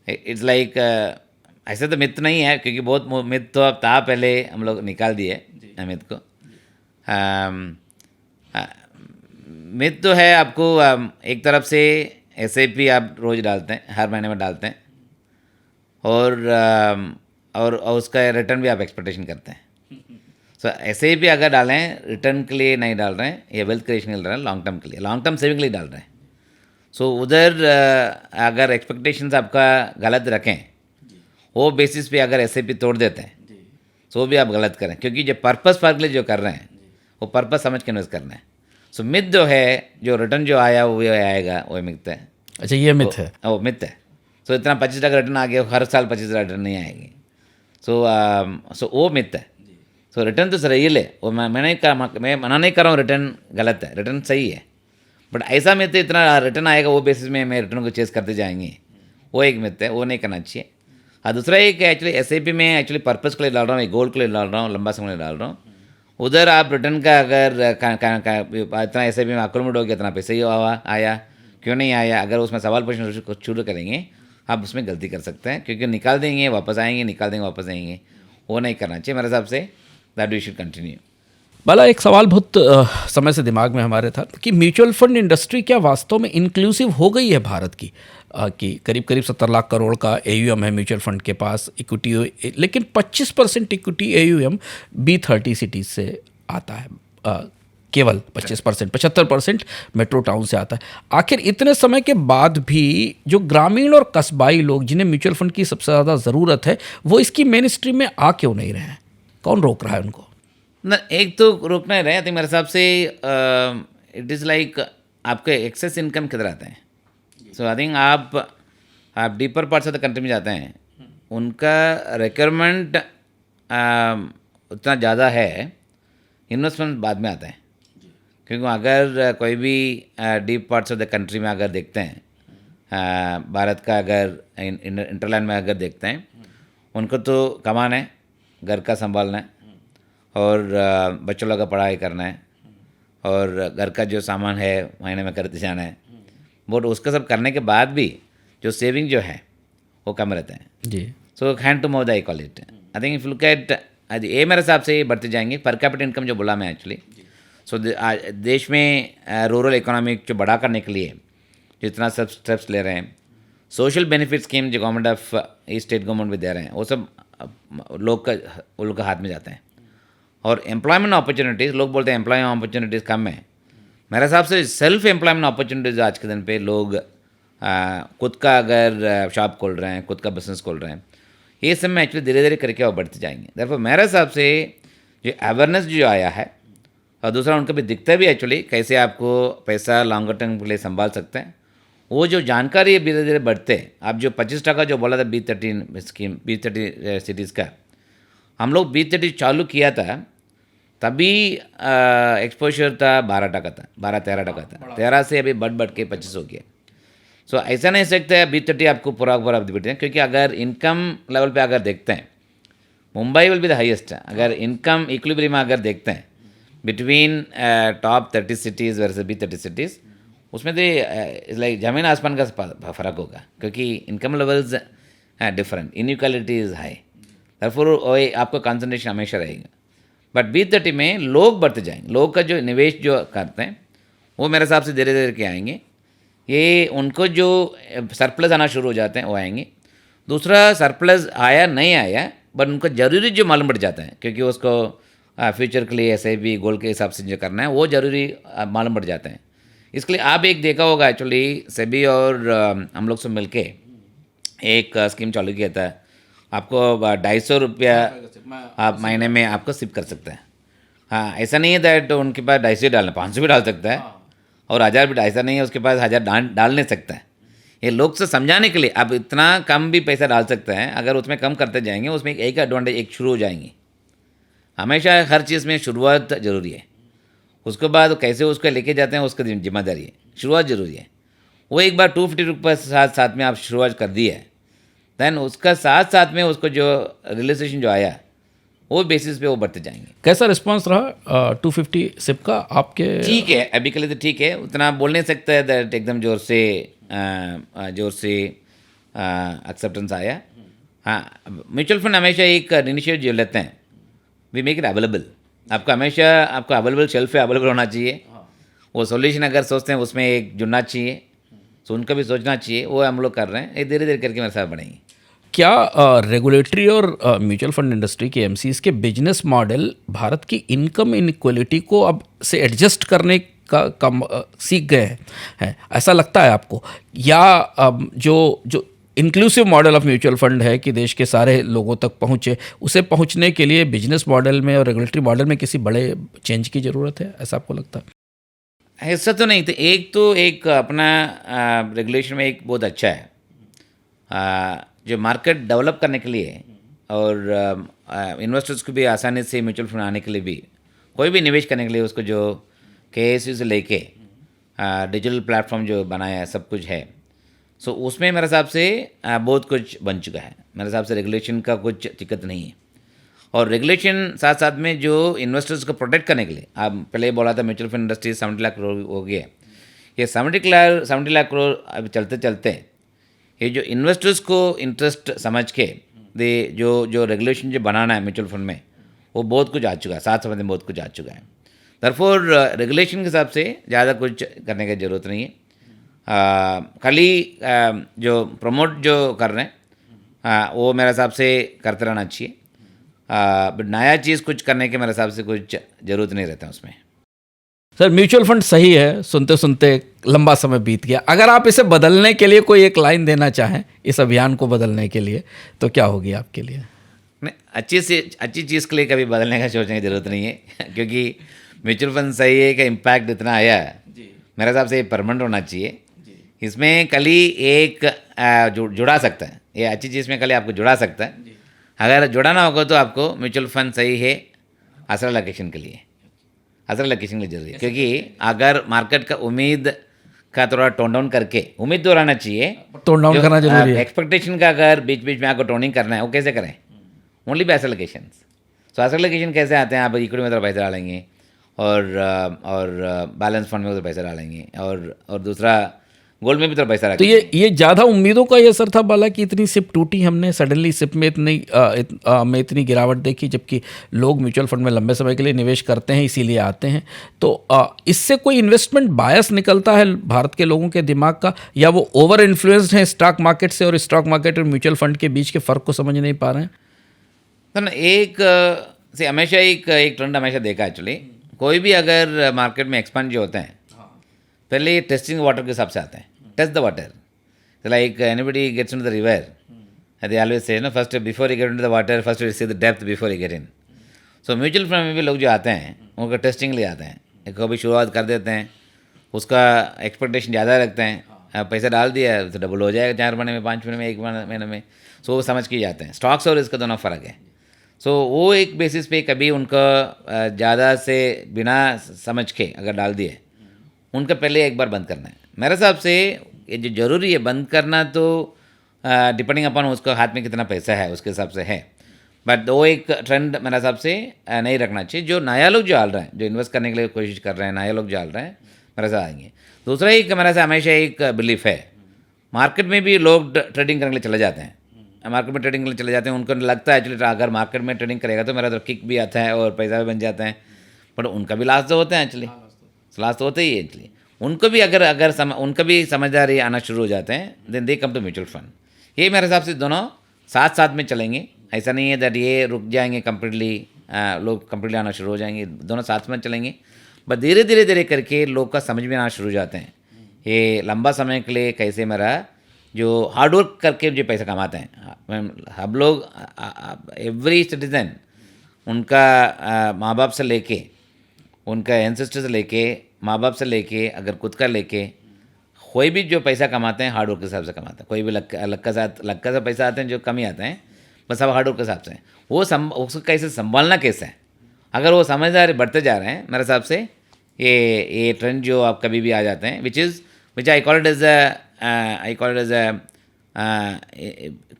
इट्स लाइक, ऐसे तो मिथ नहीं है, क्योंकि बहुत मिथ तो अब था, पहले हम लोग निकाल दिए मिथ को। मिथ तो है आपको, एक तरफ से SIP आप रोज़ डालते हैं, हर महीने में डालते हैं, और उसका रिटर्न भी आप एक्सपेक्टेशन करते हैं। सो SIP अगर डालें, रिटर्न के लिए नहीं डाल रहे हैं, ये वेल्थ क्रिएशन के लिए डाल रहे हैं, लॉन्ग टर्म के लिए, लॉन्ग टर्म सेविंग के लिए डाल रहे हैं। सो उधर अगर एक्सपेक्टेशंस आपका गलत रखें, वो बेसिस पे अगर SIP तोड़ देते हैं, सो वो भी आप गलत करें, क्योंकि जो पर्पस पर के लिए जो कर रहे हैं वो पर्पस समझ के इन्वेस्ट करना है। सो मिथ जो है, जो रिटर्न जो आया वो आएगा, वो मिथ है। अच्छा, ये मिथ है। वो मिथ है। सो इतना 25% रिटर्न आ गया, हर साल 25% रिटर्न नहीं आएगी। सो वो मिथ है। सो रिटर्न तो रियल है, वो मैं मना नहीं कर रहा हूँ रिटर्न गलत है, रिटर्न सही है, बट ऐसा मिथ इतना रिटर्न आएगा वो बेसिस में मैं रिटर्न को चेस करते जाएंगे, वो एक मिथ है, वो नहीं करना चाहिए। हाँ, दूसरा एक एक्चुअली SIP में एक्चुअली पर्पस के लिए डाल रहा हूँ, एक गोल के लिए डाल रहा हूँ, लंबा समय डाल रहा हूँ। उधर आप रिटर्न का अगर इतना SIP में अक्रोमेट हो गया, इतना पैसे ही आया, क्यों नहीं आया, अगर उसमें सवाल पूछना शुरू करेंगे, आप उसमें गलती कर सकते हैं, क्योंकि निकाल देंगे वापस आएंगे, निकाल देंगे वापस आएंगे, वो नहीं करना चाहिए मेरे हिसाब से। That we should continue. Bala, एक सवाल बहुत समय से दिमाग में हमारे था कि म्यूचुअल फंड इंडस्ट्री क्या वास्तव में इंक्लूसिव हो गई है भारत की, कि करीब करीब 70 लाख करोड़ का AUM है म्यूचुअल फंड के पास, इक्विटी, लेकिन 25% इक्विटी AUM B30 सिटीज़ से आता है, केवल 25%, 75% मेट्रो टाउन से आता है। आखिर इतने समय के बाद भी जो ग्रामीण और कस्बाई लोग जिन्हें म्यूचुअल फंड की सबसे ज़्यादा ज़रूरत है, वो इसकी मेन स्ट्रीम में आ क्यों नहीं रहे हैं? कौन रोक रहा है उनको? ना, एक तो रोक नहीं रहे, मेरे हिसाब से इट इज़ लाइक आपके एक्सेस इनकम किधर आते हैं। सो आई थिंक आप deeper parts of the country में जाते हैं, उनका रिक्वायरमेंट उतना ज़्यादा है, इन्वेस्टमेंट बाद में आता है। क्योंकि अगर कोई भी deep parts of the country में अगर देखते हैं, भारत का अगर इंटरलैंड में अगर देखते हैं, उनको तो कमाना है, घर का संभालना है, और बच्चों लोग का पढ़ाई करना है, और घर का जो सामान है महीने में करते जाना है, बट उसका सब करने के बाद भी जो सेविंग जो है वो कम रहता है जी। So hand to mouth I call it. I think if look at ये मेरे हिसाब से बढ़ते जाएंगे, पर कैपिटा इनकम जो बोला मैं एक्चुअली। सो देश में रूरल इकोनॉमिक जो बड़ा करने के लिए जितना सब स्टेप्स ले रहे हैं, सोशल बेनिफिट स्कीम जो गवर्नमेंट ऑफ स्टेट गवर्नमेंट भी दे रहे हैं, वो सब लोग का हाथ में जाते हैं। और एम्प्लॉयमेंट अपॉर्चुनिटीज़, लोग बोलते हैं एम्प्लॉयमेंट अपॉर्चुनिटीज़ कम है, मेरे हिसाब से सेल्फ एम्प्लॉयमेंट अपॉर्चुनिटीज़ आज के दिन पे लोग खुद का अगर शॉप खोल रहे हैं, खुद का बिजनेस खोल रहे हैं, ये सब में एक्चुअली धीरे धीरे करके वो बढ़ते जाएंगे। देखो मेरे हिसाब से जो अवेयरनेस जो आया है, और दूसरा उनको भी दिखता भी एक्चुअली कैसे आपको पैसा लॉन्गर टर्म के लिए संभाल सकते हैं, वो जो जानकारी धीरे धीरे बढ़ते हैं। आप जो 25% जो बोला था B30 स्कीम, B30 सिटीज़ का, हम लोग B30 चालू किया था तभी एक्सपोजर था 12% था, 12-13% था, 13 से अभी बढ़ के 25 हो गया। सो ऐसा नहीं सकता है B30 आपको पूरा बैठते हैं, क्योंकि अगर इनकम लेवल पे अगर देखते हैं, Mumbai will be the highest. अगर इनकम इक्विलिब्रियम अगर देखते हैं between top 30 cities versus B30 cities, उसमें तो लाइक ज़मीन आसमान का फ़र्क होगा, क्योंकि income levels different, inequality is high, तभी आपको कंसंट्रेशन हमेशा रहेगा। बट B30 में लोग बढ़ते जाएंगे, लोग का जो निवेश जो करते हैं वो मेरे हिसाब से धीरे धीरे के आएंगे। ये उनको जो सरप्लस आना शुरू हो जाते हैं वो आएंगे। दूसरा, सरप्लस आया नहीं आया, बट उनको ज़रूरी जो मालूम पड़ जाता है, क्योंकि उसको फ्यूचर के लिए SIP गोल के हिसाब से जो करना है वो ज़रूरी मालूम पड़ जाते हैं। इसके लिए आप एक देखा होगा एक्चुअली, SEBI और हम लोग सब मिलके एक स्कीम चालू किया था, आपको 250 रुपया आप महीने में आपको सिप कर सकते हैं। हाँ, ऐसा नहीं है दैट उनके पास 250 डालना, 500 भी डाल सकता है, और 1000 भी, ऐसा नहीं है उसके पास 1000 डाल नहीं सकता है। ये लोग से समझाने के लिए आप इतना कम भी पैसा डाल सकते हैं, अगर उसमें कम करते जाएंगे उसमें एक एडवांटेज एक शुरू हो जाएंगी। हमेशा हर चीज़ में शुरुआत ज़रूरी है, उसके बाद कैसे उसको लेके जाते हैं उसकी जिम्मेदारी है, शुरुआत ज़रूरी है। वो एक बार 250 रुपये साथ में आप शुरुआत कर दी है, दैन उसका साथ में उसको जो रियलाइजेशन जो आया वो बेसिस पे वो बढ़ते जाएंगे। कैसा रिस्पांस रहा 250 सिप का आपके? ठीक है, अभी के लिए तो ठीक है, उतना बोल नहीं सकता है दैट एकदम जोर से एक्सेप्टेंस आया। हाँ, म्यूचुअल फंड हमेशा एक इनिशिएटिव जो लेते हैं, वी मेक इट अवेलेबल। आपको हमेशा आपको अवेलेबल शेल्फ पे अवेलेबल होना चाहिए, वो सॉल्यूशन अगर सोचते हैं उसमें एक जुड़ना चाहिए, तो उनको भी सोचना चाहिए, वो हम लोग कर रहे हैं, ये धीरे धीरे करके मेरे साथ बढ़ेंगे। क्या रेगुलेटरी और म्यूचुअल फंड इंडस्ट्री के एमसीज के बिजनेस मॉडल भारत की इनकम इनइक्वलिटी को अब से एडजस्ट करने का कम सीख गए हैं, ऐसा लगता है आपको? या जो जो inclusive model of mutual fund है कि देश के सारे लोगों तक पहुँचे, उसे पहुँचने के लिए बिजनेस मॉडल में और रेगुलेटरी मॉडल में किसी बड़े चेंज की ज़रूरत है, ऐसा आपको लगता है? ऐसा तो नहीं, तो एक अपना रेगुलेशन में एक बहुत अच्छा है, जो मार्केट डेवलप करने के लिए और इन्वेस्टर्स को भी आसानी से म्यूचुअल फंड आने के लिए भी, कोई भी निवेश करने के लिए उसको जो KSU से लेके डिजिटल प्लेटफॉर्म जो बनाया है, सब कुछ है। सो उसमें मेरे हिसाब से बहुत कुछ बन चुका है। मेरे हिसाब से रेगुलेशन का कुछ दिक्कत नहीं है। और रेगुलेशन साथ साथ में जो इन्वेस्टर्स को प्रोटेक्ट करने के लिए, आप पहले ही बोला था mutual fund industry 70 lakh crore हो गया, ये 70 लाख करोड़ अब चलते चलते ये जो इन्वेस्टर्स को इंटरेस्ट समझ के दे जो रेगुलेशन जो बनाना है म्यूचुअल फंड में, वो बहुत कुछ आ चुका है, साथ साथ में बहुत कुछ आ चुका है। दरफोर रेगुलेशन के हिसाब से ज़्यादा कुछ करने की ज़रूरत नहीं है। खाली जो प्रमोट जो कर रहे हैं वो मेरे हिसाब से करते रहना चाहिए। बट नया चीज़ कुछ करने के मेरे हिसाब से कुछ ज़रूरत नहीं रहता उसमें। सर, म्यूचुअल फंड सही है, सुनते सुनते लंबा समय बीत गया। अगर आप इसे बदलने के लिए कोई एक लाइन देना चाहें, इस अभियान को बदलने के लिए, तो क्या होगी आपके लिए? नहीं, अच्छी चीज़ के लिए कभी बदलने का सोचने की ज़रूरत नहीं है क्योंकि म्यूचुअल फंड सही है कि इम्पैक्ट इतना आया है, मेरे हिसाब से ये परमानेंट होना चाहिए। इसमें कल ही एक जुड़ा सकता है, ये अच्छी चीज़ में कल ही आपको जुड़ा सकता है। अगर जुड़ाना होगा तो आपको म्यूचुअल फंड सही है असरा लोकेशन के लिए, असरा लोकेशन के लिए जरूरी है। क्योंकि अगर मार्केट का उम्मीद का थोड़ा टोन डाउन करके, उम्मीद तो रहना चाहिए, टोन डाउन करना जरूरी है। एक्सपेक्टेशन का अगर बीच बीच में आपको टोनिंग करना है, वो कैसे करें? Only by Asra location. So Asra location कैसे आते हैं? आप इक्विटी में तो पैसे डालेंगे और बैलेंस फंड में तो पैसा डालेंगे और दूसरा गोल्ड में भी तो पैसा तो रखेंगे। ये ज़्यादा उम्मीदों का ये असर था बाला कि इतनी सिप टूटी, हमने सडनली सिप में इतनी गिरावट देखी, जबकि लोग म्यूचुअल फंड में लंबे समय के लिए निवेश करते हैं, इसीलिए आते हैं। तो इससे कोई इन्वेस्टमेंट बायस निकलता है भारत के लोगों के दिमाग का, या वो ओवर इन्फ्लुएंस्ड हैं स्टॉक मार्केट से और स्टॉक मार्केट और म्यूचुअल फंड के बीच के फ़र्क को समझ नहीं पा रहे हैं? तो ना हमेशा एक ट्रेंड हमेशा देखा एक्चुअली, कोई भी अगर मार्केट में एक्सपांड जो होते हैं, पहले टेस्टिंग वाटर के हिसाब से आते हैं। Test the water, like anybody gets into the river, they always say first before you get into the water, first you see the depth before you get in. So mutual fund में भी लोग जो आते हैं उनका testing ले आते हैं, कभी शुरुआत कर देते हैं, उसका एक्सपेक्टेशन ज़्यादा रखते हैं, पैसा डाल दिया तो डबल हो जाएगा 4 महीने में, 5 महीने में, 1 महीने में। सो वो समझ के जाते हैं। स्टॉक्स और इसका दोनों फ़र्क है। सो वो एक बेसिस पे कभी उनका ज़्यादा से बिना समझ के अगर डाल दिए, उनका पहले एक बार बंद करना है। मेरे हिसाब से ये जो ज़रूरी है बंद करना, तो डिपेंडिंग अपॉन उसका हाथ में कितना पैसा है उसके हिसाब से है। बट वो एक ट्रेंड मेरे हिसाब से नहीं रखना चाहिए। जो नया लोग जो डाल रहे हैं, जो इन्वेस्ट करने के लिए कोशिश कर रहे हैं, नए लोग जो डाल रहे हैं, मेरे साथ आएंगे। दूसरा एक मेरे से हमेशा एक बिलीफ है, मार्केट में भी लोग ट्रेडिंग करने के लिए चले जाते हैं, मार्केट में ट्रेडिंग के लिए चले जाते हैं। उनको लगता है एक्चुअली अगर मार्केट में ट्रेडिंग करेगा तो मेरा तो किक भी आता है और पैसा भी बन जाता है, बट उनका भी लास्ट तो होता है एक्चुअली, लास्ट तो होता ही है एक्चुअली। उनको भी उनका भी समझदारी आना शुरू हो जाते हैं, then they come to mutual fund. ये मेरे हिसाब से दोनों साथ साथ में चलेंगे। ऐसा नहीं है दैट ये रुक जाएंगे कम्प्लीटली, लोग कम्प्लीटली आना शुरू हो जाएंगे, दोनों साथ में चलेंगे। बट धीरे धीरे धीरे करके लोग का समझ में आना शुरू हो जाते हैं, ये लंबा समय के लिए कैसे मेरा जो हार्डवर्क करके जो पैसा कमाते हैं हम लोग, एवरी सिटीजन, उनका माँ बाप से लेके, उनका एंसेस्टर से लेके, माँ बाप से लेके, अगर खुद का लेके, कोई भी जो पैसा कमाते हैं हार्डवर्क के हिसाब से कमाते हैं। कोई भी लक्का से पैसा आते हैं जो कम ही आते हैं, बस अब हार्डवर्क के हिसाब से। वो उसको कैसे संभालना कैसे है, अगर वो समझदारी बढ़ते जा रहे हैं, मेरे हिसाब से ये ट्रेंड जो आप कभी भी आ जाते हैं, which I call it as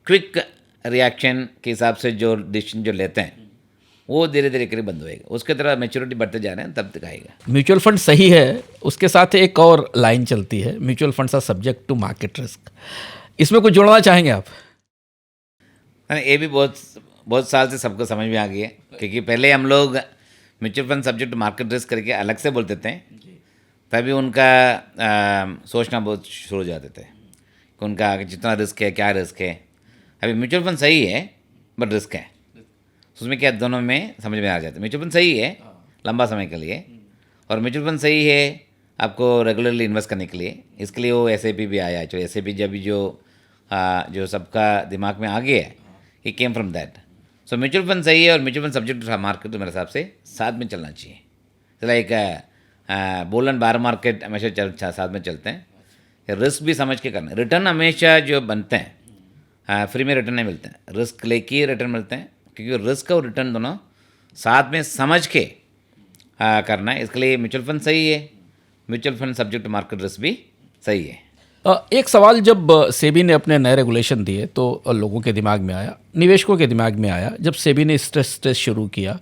quick reaction के हिसाब से जो डिसीजन जो लेते हैं, वो धीरे धीरे करीब बंद होएगा। उसके तरह मैच्योरिटी बढ़ते जा रहे हैं, तब तक आएगा। म्यूचुअल फंड सही है, उसके साथ एक और लाइन चलती है, mutual funds are subject to market risk. इसमें कुछ जोड़ना चाहेंगे आप? ये भी बहुत साल से सबको समझ में आ गई है, क्योंकि पहले हम लोग mutual fund subject to market risk करके अलग से बोलते थे, तभी उनका सोचना बहुत शुरू हो जाते थे कि उनका जितना रिस्क है, क्या रिस्क है। अभी म्यूचुअल फंड सही है बट रिस्क है, उसमें क्या दोनों में समझ में आ जाता है। म्यूचुअल फंड सही है लंबा समय के लिए, और म्यूचुअल फंड सही है आपको रेगुलरली इन्वेस्ट करने के लिए। इसके लिए वो SIP भी आया है। जो SIP जब जो सबका दिमाग में आ गया है, he came from that. So mutual fund सही है, और mutual fund subject to market तो मेरे हिसाब से साथ में चलना चाहिए। Like bull and bear market हमेशा साथ में चलते हैं। रिस्क भी समझ के करना है। रिटर्न हमेशा जो बनते हैं फ्री में रिटर्न नहीं मिलते हैं, रिस्क लेके रिटर्न मिलते हैं, क्योंकि रिस्क और रिटर्न दोनों साथ में समझ के करना है। इसके लिए म्यूचुअल फंड सही है, mutual fund subject to market risk भी सही है। एक सवाल जब सेबी ने अपने नए रेगुलेशन दिए तो लोगों के दिमाग में आया, निवेशकों के दिमाग में आया, जब सेबी ने स्ट्रेस टेस्ट शुरू किया,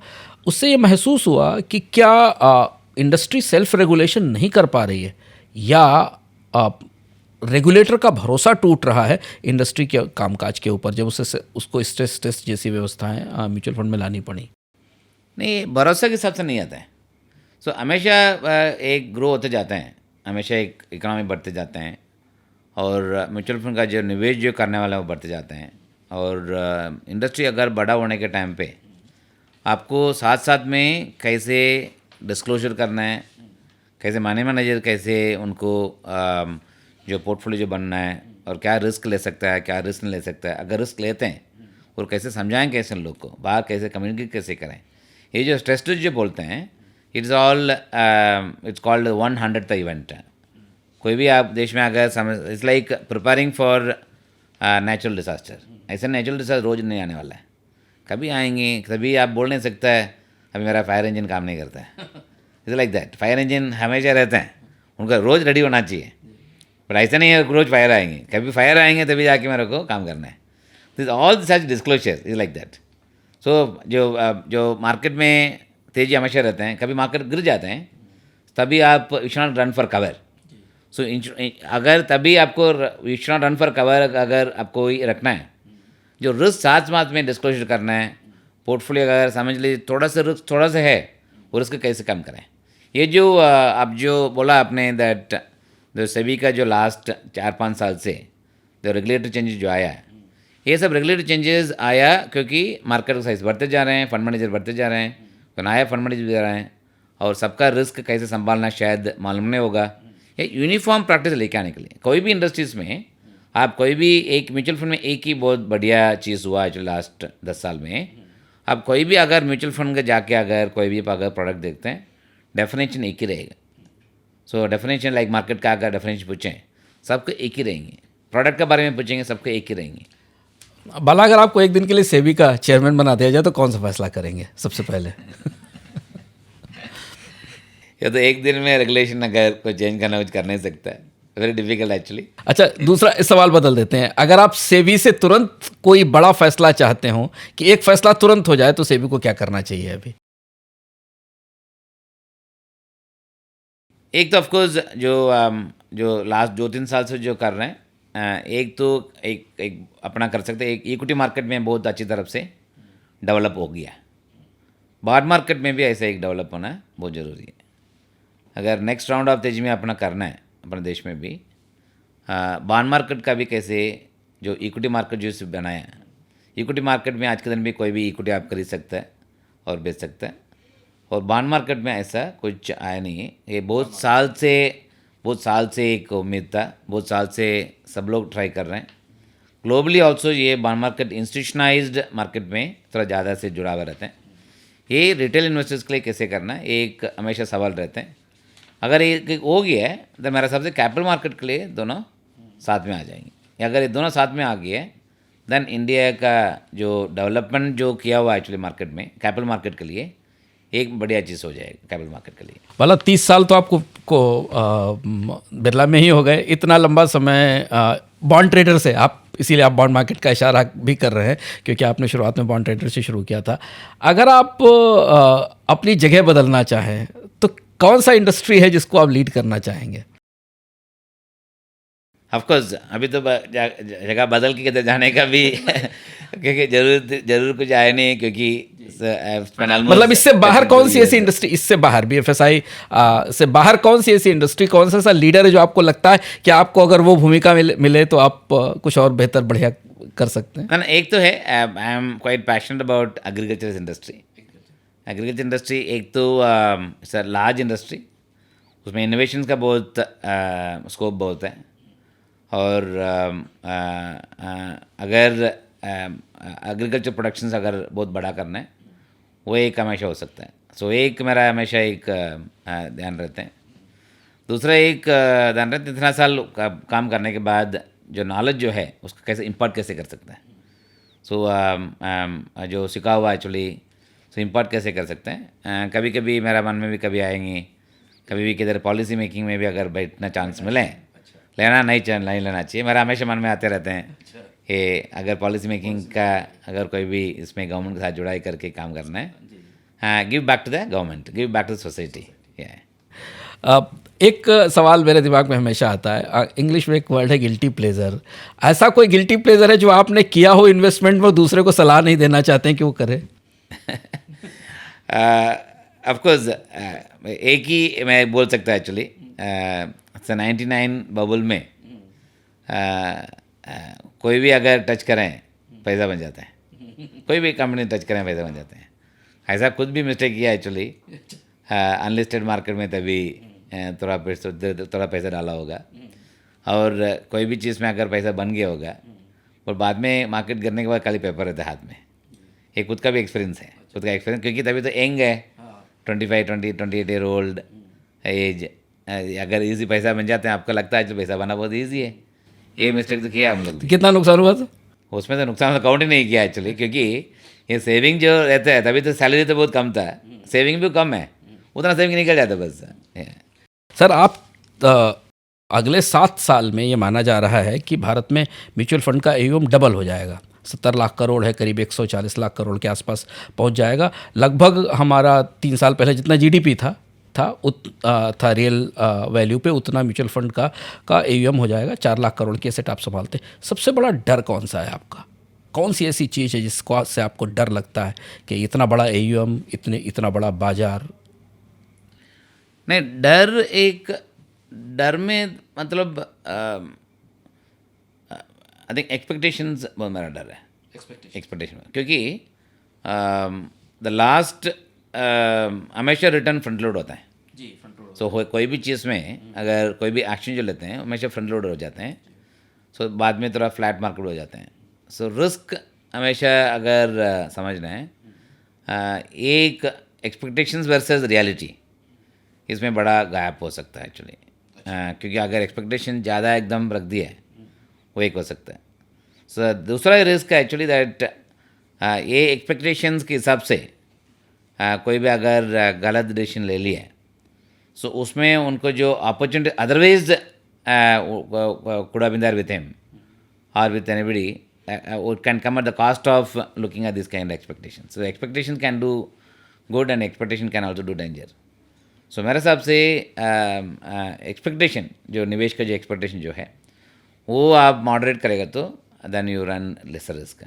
उससे ये महसूस हुआ कि क्या इंडस्ट्री सेल्फ रेगुलेशन नहीं कर पा रही है, या रेगुलेटर का भरोसा टूट रहा है इंडस्ट्री के कामकाज के ऊपर, जब उसको स्ट्रेस टेस्ट जैसी व्यवस्थाएं म्यूचुअल फंड में लानी पड़ी। नहीं, भरोसा के हिसाब से नहीं आता है। सो हमेशा एक ग्रो होते जाते हैं, हमेशा एक इकोनॉमी बढ़ते जाते हैं, और म्यूचुअल फंड का जो निवेश जो करने वाला है वो बढ़ते जाते हैं। और इंडस्ट्री अगर बड़ा होने के टाइम पे आपको साथ साथ में कैसे डिस्क्लोजर करना है, कैसे मनी मैनेजर कैसे उनको जो पोर्टफोलियो जो बनना है, और क्या रिस्क ले सकता है, क्या रिस्क नहीं ले सकता है, अगर रिस्क लेते हैं और कैसे समझाएं कैसे लोग को, बाहर कैसे कम्युनिकेट कैसे करें। ये जो स्ट्रेस टेस्ट जो बोलते हैं, इट्स कॉल्ड 100th इवेंट। कोई भी आप देश में अगर समझ, it's like preparing for natural disaster. ऐसे नेचुरल डिसास्टर रोज़ नहीं आने वाला है, कभी आएंगे। कभी आप बोल नहीं सकता है अभी मेरा फायर इंजन काम नहीं करता है, it's like that. Fire engine हमेशा रहते हैं, उनका रोज़ रेडी होना चाहिए, पर ऐसा नहीं है रोज़ फायर आएंगे। कभी फायर आएंगे तभी जाके मेरे को काम करना है। This all such disclosure is like that. So जो मार्केट में तेज़ी हमेशा रहते हैं, कभी मार्केट गिर जाते हैं, तभी आप you should not run for cover. So अगर तभी आपको you should not run for cover, अगर आपको रखना है जो रिस्क साथ साथ में डिस्क्लोजर करना है। पोर्टफोलियो अगर समझ लीजिए थोड़ा सा रिस्क थोड़ा सा है, वो रिस्क कैसे कम करें। ये जो आप जो बोला आपने दैट जो सेबी का जो लास्ट 4-5 साल से जो रेगुलेटरी चेंजेस जो आया है, ये सब रेगुलेटरी चेंजेस आया क्योंकि मार्केट का साइज बढ़ते जा रहे हैं, फंड मैनेजर बढ़ते जा रहे हैं, तो नया फंड मैनेजर भी जा रहे हैं, और सबका रिस्क कैसे संभालना शायद मालूम नहीं होगा। ये यूनिफॉर्म प्रैक्टिस लेके आने के लिए कोई भी इंडस्ट्रीज़ में आप कोई भी एक म्यूचुअल फंड में एक ही बहुत बढ़िया चीज़ हुआ है जो लास्ट 10 साल में। आप कोई भी अगर म्यूचुअल फंड के जाके अगर कोई भी अगर प्रोडक्ट देखते हैं, डेफिनेशन एक ही रहेगा। सो डेफिनेशन लाइक मार्केट का अगर डेफिनेशन पूछें, सबके एक ही रहेंगे। प्रोडक्ट के बारे में पूछेंगे, सबके एक ही रहेंगे। बाला, अगर आपको एक दिन के लिए सेबी का चेयरमैन बना दिया जाए तो कौन सा फैसला करेंगे सबसे पहले? ये तो एक दिन में रेगुलेशन अगर कोई चेंज करना कुछ कर नहीं सकता है, वेरी डिफिकल्ट एक्चुअली। अच्छा, दूसरा इस सवाल बदल देते हैं। अगर आप सेबी से तुरंत कोई बड़ा फैसला चाहते हो कि एक फैसला तुरंत हो जाए, तो सेबी को क्या करना चाहिए अभी? एक तो ऑफकोर्स जो लास्ट 2-3 साल से जो कर रहे हैं, एक तो एक अपना कर सकते हैं। एक इक्विटी मार्केट में बहुत अच्छी तरफ से डेवलप हो गया, बॉन्ड मार्केट में भी ऐसा एक डेवलप होना बहुत ज़रूरी है। अगर नेक्स्ट राउंड ऑफ तेजी में अपना करना है अपने देश में भी, बॉन्ड मार्केट का भी कैसे जो इक्विटी मार्केट जो बनाया है, इक्विटी मार्केट में आज के दिन भी कोई भी इक्विटी आप खरीद सकता है और बेच सकता है, और बॉन्ड मार्केट में ऐसा कुछ आया नहीं है। ये बहुत साल से एक उम्मीद था, बहुत साल से सब लोग ट्राई कर रहे हैं। ग्लोबली ऑल्सो ये बॉन्ड मार्केट इंस्टीट्यूशनाइज्ड मार्केट में थोड़ा ज़्यादा से जुड़ा हुआ रहते हैं। ये रिटेल इन्वेस्टर्स के लिए कैसे करना है एक हमेशा सवाल रहते हैं। अगर ये हो गया है तो मेरा सबसे कैपिटल मार्केट के लिए दोनों साथ में आ जाएंगे। अगर ये दोनों साथ में आ गए हैं, देन इंडिया का जो डेवलपमेंट जो किया हुआ एक्चुअली मार्केट में कैपिटल मार्केट के लिए एक बढ़िया चीज़ हो जाएगा कैपिटल मार्केट के लिए। वाला 30 साल तो आपको बिरला में ही हो गए, इतना लंबा समय बॉन्ड ट्रेडर से आप, इसीलिए आप बॉन्ड मार्केट का इशारा भी कर रहे हैं क्योंकि आपने शुरुआत में बॉन्ड ट्रेडर से शुरू किया था। अगर आप अपनी जगह बदलना चाहें तो कौन सा इंडस्ट्री है जिसको आप लीड करना चाहेंगे? ऑफकोर्स अभी तो जगह बदल के जाने का भी क्योंकि जरूर कुछ आया नहीं, क्योंकि मतलब इससे बाहर कौन सी ऐसी इंडस्ट्री, इससे बाहर BFSI से बाहर कौन सी ऐसी इंडस्ट्री, कौन सा ऐसा लीडर है जो आपको लगता है कि आपको अगर वो भूमिका मिले तो आप कुछ और बेहतर बढ़िया कर सकते हैं? एक तो है, I am quite passionate about agriculture industry. Agriculture industry एक तो सर लार्ज इंडस्ट्री, उसमें इनोवेशन का बहुत स्कोप बहुत है, और अगर एग्रीकल्चर प्रोडक्शन अगर बहुत बड़ा करना है, वो एक हमेशा हो सकता है। सो एक मेरा हमेशा एक ध्यान रहते हैं। दूसरा एक ध्यान रहते, इतना साल काम करने के बाद जो नॉलेज जो है उसको कैसे इम्पोर्ट कैसे कर सकते हैं। सो जो सीखा हुआ एक्चुअली सो इम्पोर्ट कैसे कर सकते हैं। कभी कभी मेरा मन में भी कभी आएंगी, कभी भी किधर पॉलिसी मेकिंग में भी अगर बैठना चांस मिले, लेना नहीं लेना चाहिए, मेरा हमेशा मन में आते रहते हैं कि अगर पॉलिसी मेकिंग का अगर कोई भी इसमें गवर्नमेंट के साथ जुड़ाई करके काम करना है, हाँ, give back to the government, give back to the society. एक सवाल मेरे दिमाग में हमेशा आता है, इंग्लिश में एक वर्ड है गिल्टी प्लेजर। ऐसा कोई गिल्टी प्लेजर है जो आपने किया हो इन्वेस्टमेंट में, दूसरे को सलाह नहीं देना चाहते हैं कि वो करे? ऑफ कोर्स एक ही मैं बोल सकता एक्चुअली, 99 बबल में कोई भी अगर टच करें पैसा बन जाता है, कोई भी कंपनी टच करें पैसा बन जाते हैं। ऐसा खुद भी मिस्टेक किया एक्चुअली, अनलिस्टेड मार्केट में तभी थोड़ा पैसा डाला होगा, और कोई भी चीज़ में अगर पैसा बन गया होगा और बाद में मार्केट गिरने के बाद खाली पेपर रहता है हाथ में। ये खुद का भी एक्सपीरियंस है, खुद का एक्सपीरियंस, क्योंकि तभी तो यंग है, 28 ईयर ओल्ड एज, अगर इजी पैसा बन जाते हैं आपको लगता है जो पैसा बना बहुत इजी है। ये मिस्टेक तो किया हम लोग। कितना नुकसान हुआ था? उसमें तो नुकसान तो काउंट ही नहीं किया एक्चुअली, क्योंकि ये सेविंग जो रहता है तभी तो सैलरी तो बहुत कम था, सेविंग भी कम है, उतना सेविंग निकल जाता बस। सर आप अगले 7 साल में ये माना जा रहा है कि भारत में म्यूचुअल फंड का AUM डबल हो जाएगा, 70 लाख करोड़ है, करीब 140 लाख करोड़ के आसपास पहुंच जाएगा। लगभग हमारा 3 साल पहले जितना GDP था रियल वैल्यू पे, उतना म्यूचुअल फंड का AUM हो जाएगा। 4 लाख करोड़ के एसेट आप संभालते हैं। सबसे बड़ा डर कौन सा है आपका? कौन सी ऐसी चीज़ है जिसको से आपको डर लगता है कि इतना बड़ा AUM, इतना बड़ा बाजार? नहीं, डर में मतलब आई थिंक एक्सपेक्टेशंस बहुत मेरा डर है, एक्सपेक्टेशन, क्योंकि द लास्ट हमेशा रिटर्न फ्रंट लोड होता है जी, फ्रंट लोड। सो कोई भी चीज़ में अगर कोई भी एक्शन जो लेते हैं हमेशा फ्रंट लोड हो जाते हैं, सो बाद में थोड़ा फ्लैट मार्केट हो जाते हैं। सो रिस्क हमेशा अगर समझना है, एक एक्सपेक्टेशंस वर्सेस रियलिटी, इसमें बड़ा गैप हो सकता है एक्चुअली, क्योंकि अगर एक्सपेक्टेशन ज़्यादा एकदम रख दिया है वो एक हो सकता है। सो दूसरा रिस्क है एक्चुअली दैट ये एक्सपेक्टेशंस के हिसाब से कोई भी अगर गलत डिसीजन ले लिया है, सो उसमें उनको जो opportunity otherwise could have been there with him और with anybody, it can come at the cost of looking at this kind of expectation. So expectation can do good and expectation can also do danger. So मेरे हिसाब से expectation जो निवेश का जो expectation जो है वो आप मॉडरेट करेगा तो then you run lesser risk.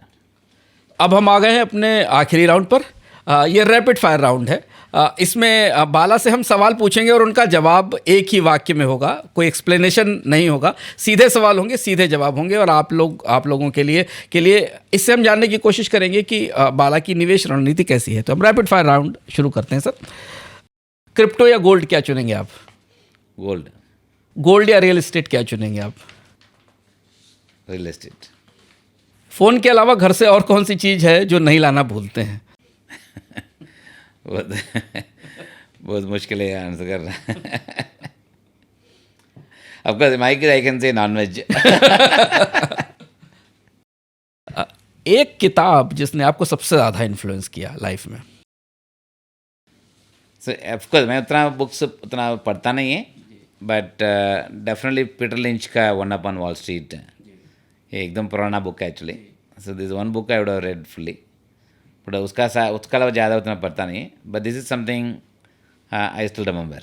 अब हम आ गए हैं अपने आखिरी राउंड पर। ये रैपिड फायर राउंड है। इसमें बाला से हम सवाल पूछेंगे और उनका जवाब एक ही वाक्य में होगा, कोई एक्सप्लेनेशन नहीं होगा, सीधे सवाल होंगे, सीधे जवाब होंगे। और आप लोगों के लिए इससे हम जानने की कोशिश करेंगे कि बाला की निवेश रणनीति कैसी है। तो हम रैपिड फायर राउंड शुरू करते हैं सर। क्रिप्टो या गोल्ड, क्या चुनेंगे आप? गोल्ड। गोल्ड या रियल एस्टेट, क्या चुनेंगे आप? Real estate. फ़ोन के अलावा घर से और कौन सी चीज़ है जो नहीं लाना भूलते हैं? बहुत मुश्किल है आंसर करना। आपका mic I can say non veg. एक किताब जिसने आपको सबसे ज़्यादा इन्फ्लुएंस किया लाइफ में? ऑफकोर्स मैं उतना पढ़ता नहीं है, बट डेफिनेटली पीटर लिंच का वन अपॉन वॉल स्ट्रीट, ये एकदम पुराना बुक है actually. So this one book I would have read fully, but उसका अलावा ज़्यादा उतना पढ़ता नहीं है, but this is something I still remember.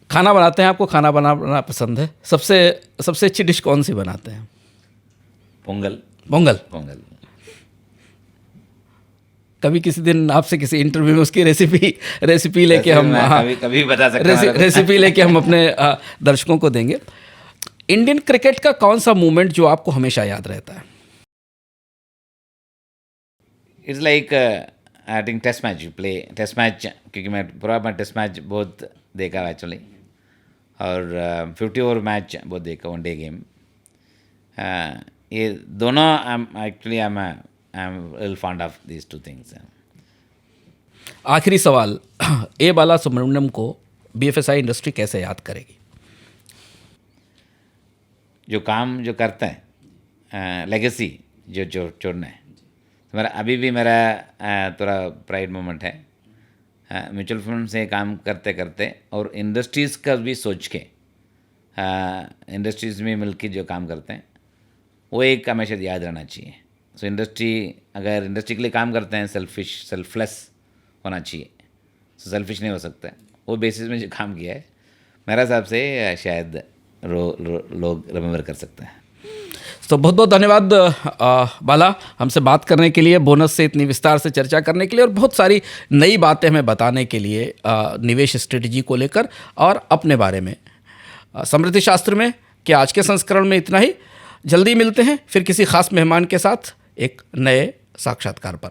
खाना बनाते हैं, आपको खाना बनाना पसंद है? सबसे अच्छी डिश कौन सी बनाते हैं? पोंगल। पोंगल। कभी किसी दिन आपसे किसी इंटरव्यू में उसकी रेसिपी लेके हम कभी बता सकते हैं रेसिपी लेके हम अपने दर्शकों को देंगे। इंडियन क्रिकेट का कौन सा मूवमेंट जो आपको हमेशा याद रहता है? It's like I think test match you play test match, क्योंकि मैं टेस्ट मैच बहुत देखा एक्चुअली, और 50 ओवर मैच बहुत देखा, वनडे गेम। ये दोनों I am real fond of these two things. आखिरी सवाल, ए बाला सुब्रमण्यम को बीएफएसआई इंडस्ट्री कैसे याद करेगी? जो काम जो करते हैं, लेगेसी जो छोड़ना है, मेरा अभी भी मेरा थोड़ा प्राइड मोमेंट है। म्यूचुअल फंड से काम करते करते और इंडस्ट्रीज़ का भी सोच के, इंडस्ट्रीज़ में मिलकर जो काम करते हैं वो एक हमेशा याद रहना चाहिए। सो अगर इंडस्ट्री के लिए काम करते हैं, सेल्फलेस होना चाहिए। सो सेल्फिश नहीं हो सकता, वो बेसिस में जो काम किया है मेरे हिसाब से शायद लोग रिमेंबर कर सकते हैं। तो बहुत बहुत धन्यवाद बाला, हमसे बात करने के लिए, बोनस से इतनी विस्तार से चर्चा करने के लिए और बहुत सारी नई बातें हमें बताने के लिए निवेश स्ट्रेटजी को लेकर और अपने बारे में। समृद्धि शास्त्र में कि आज के संस्करण में इतना ही। जल्दी मिलते हैं फिर किसी खास मेहमान के साथ एक नए साक्षात्कार पर।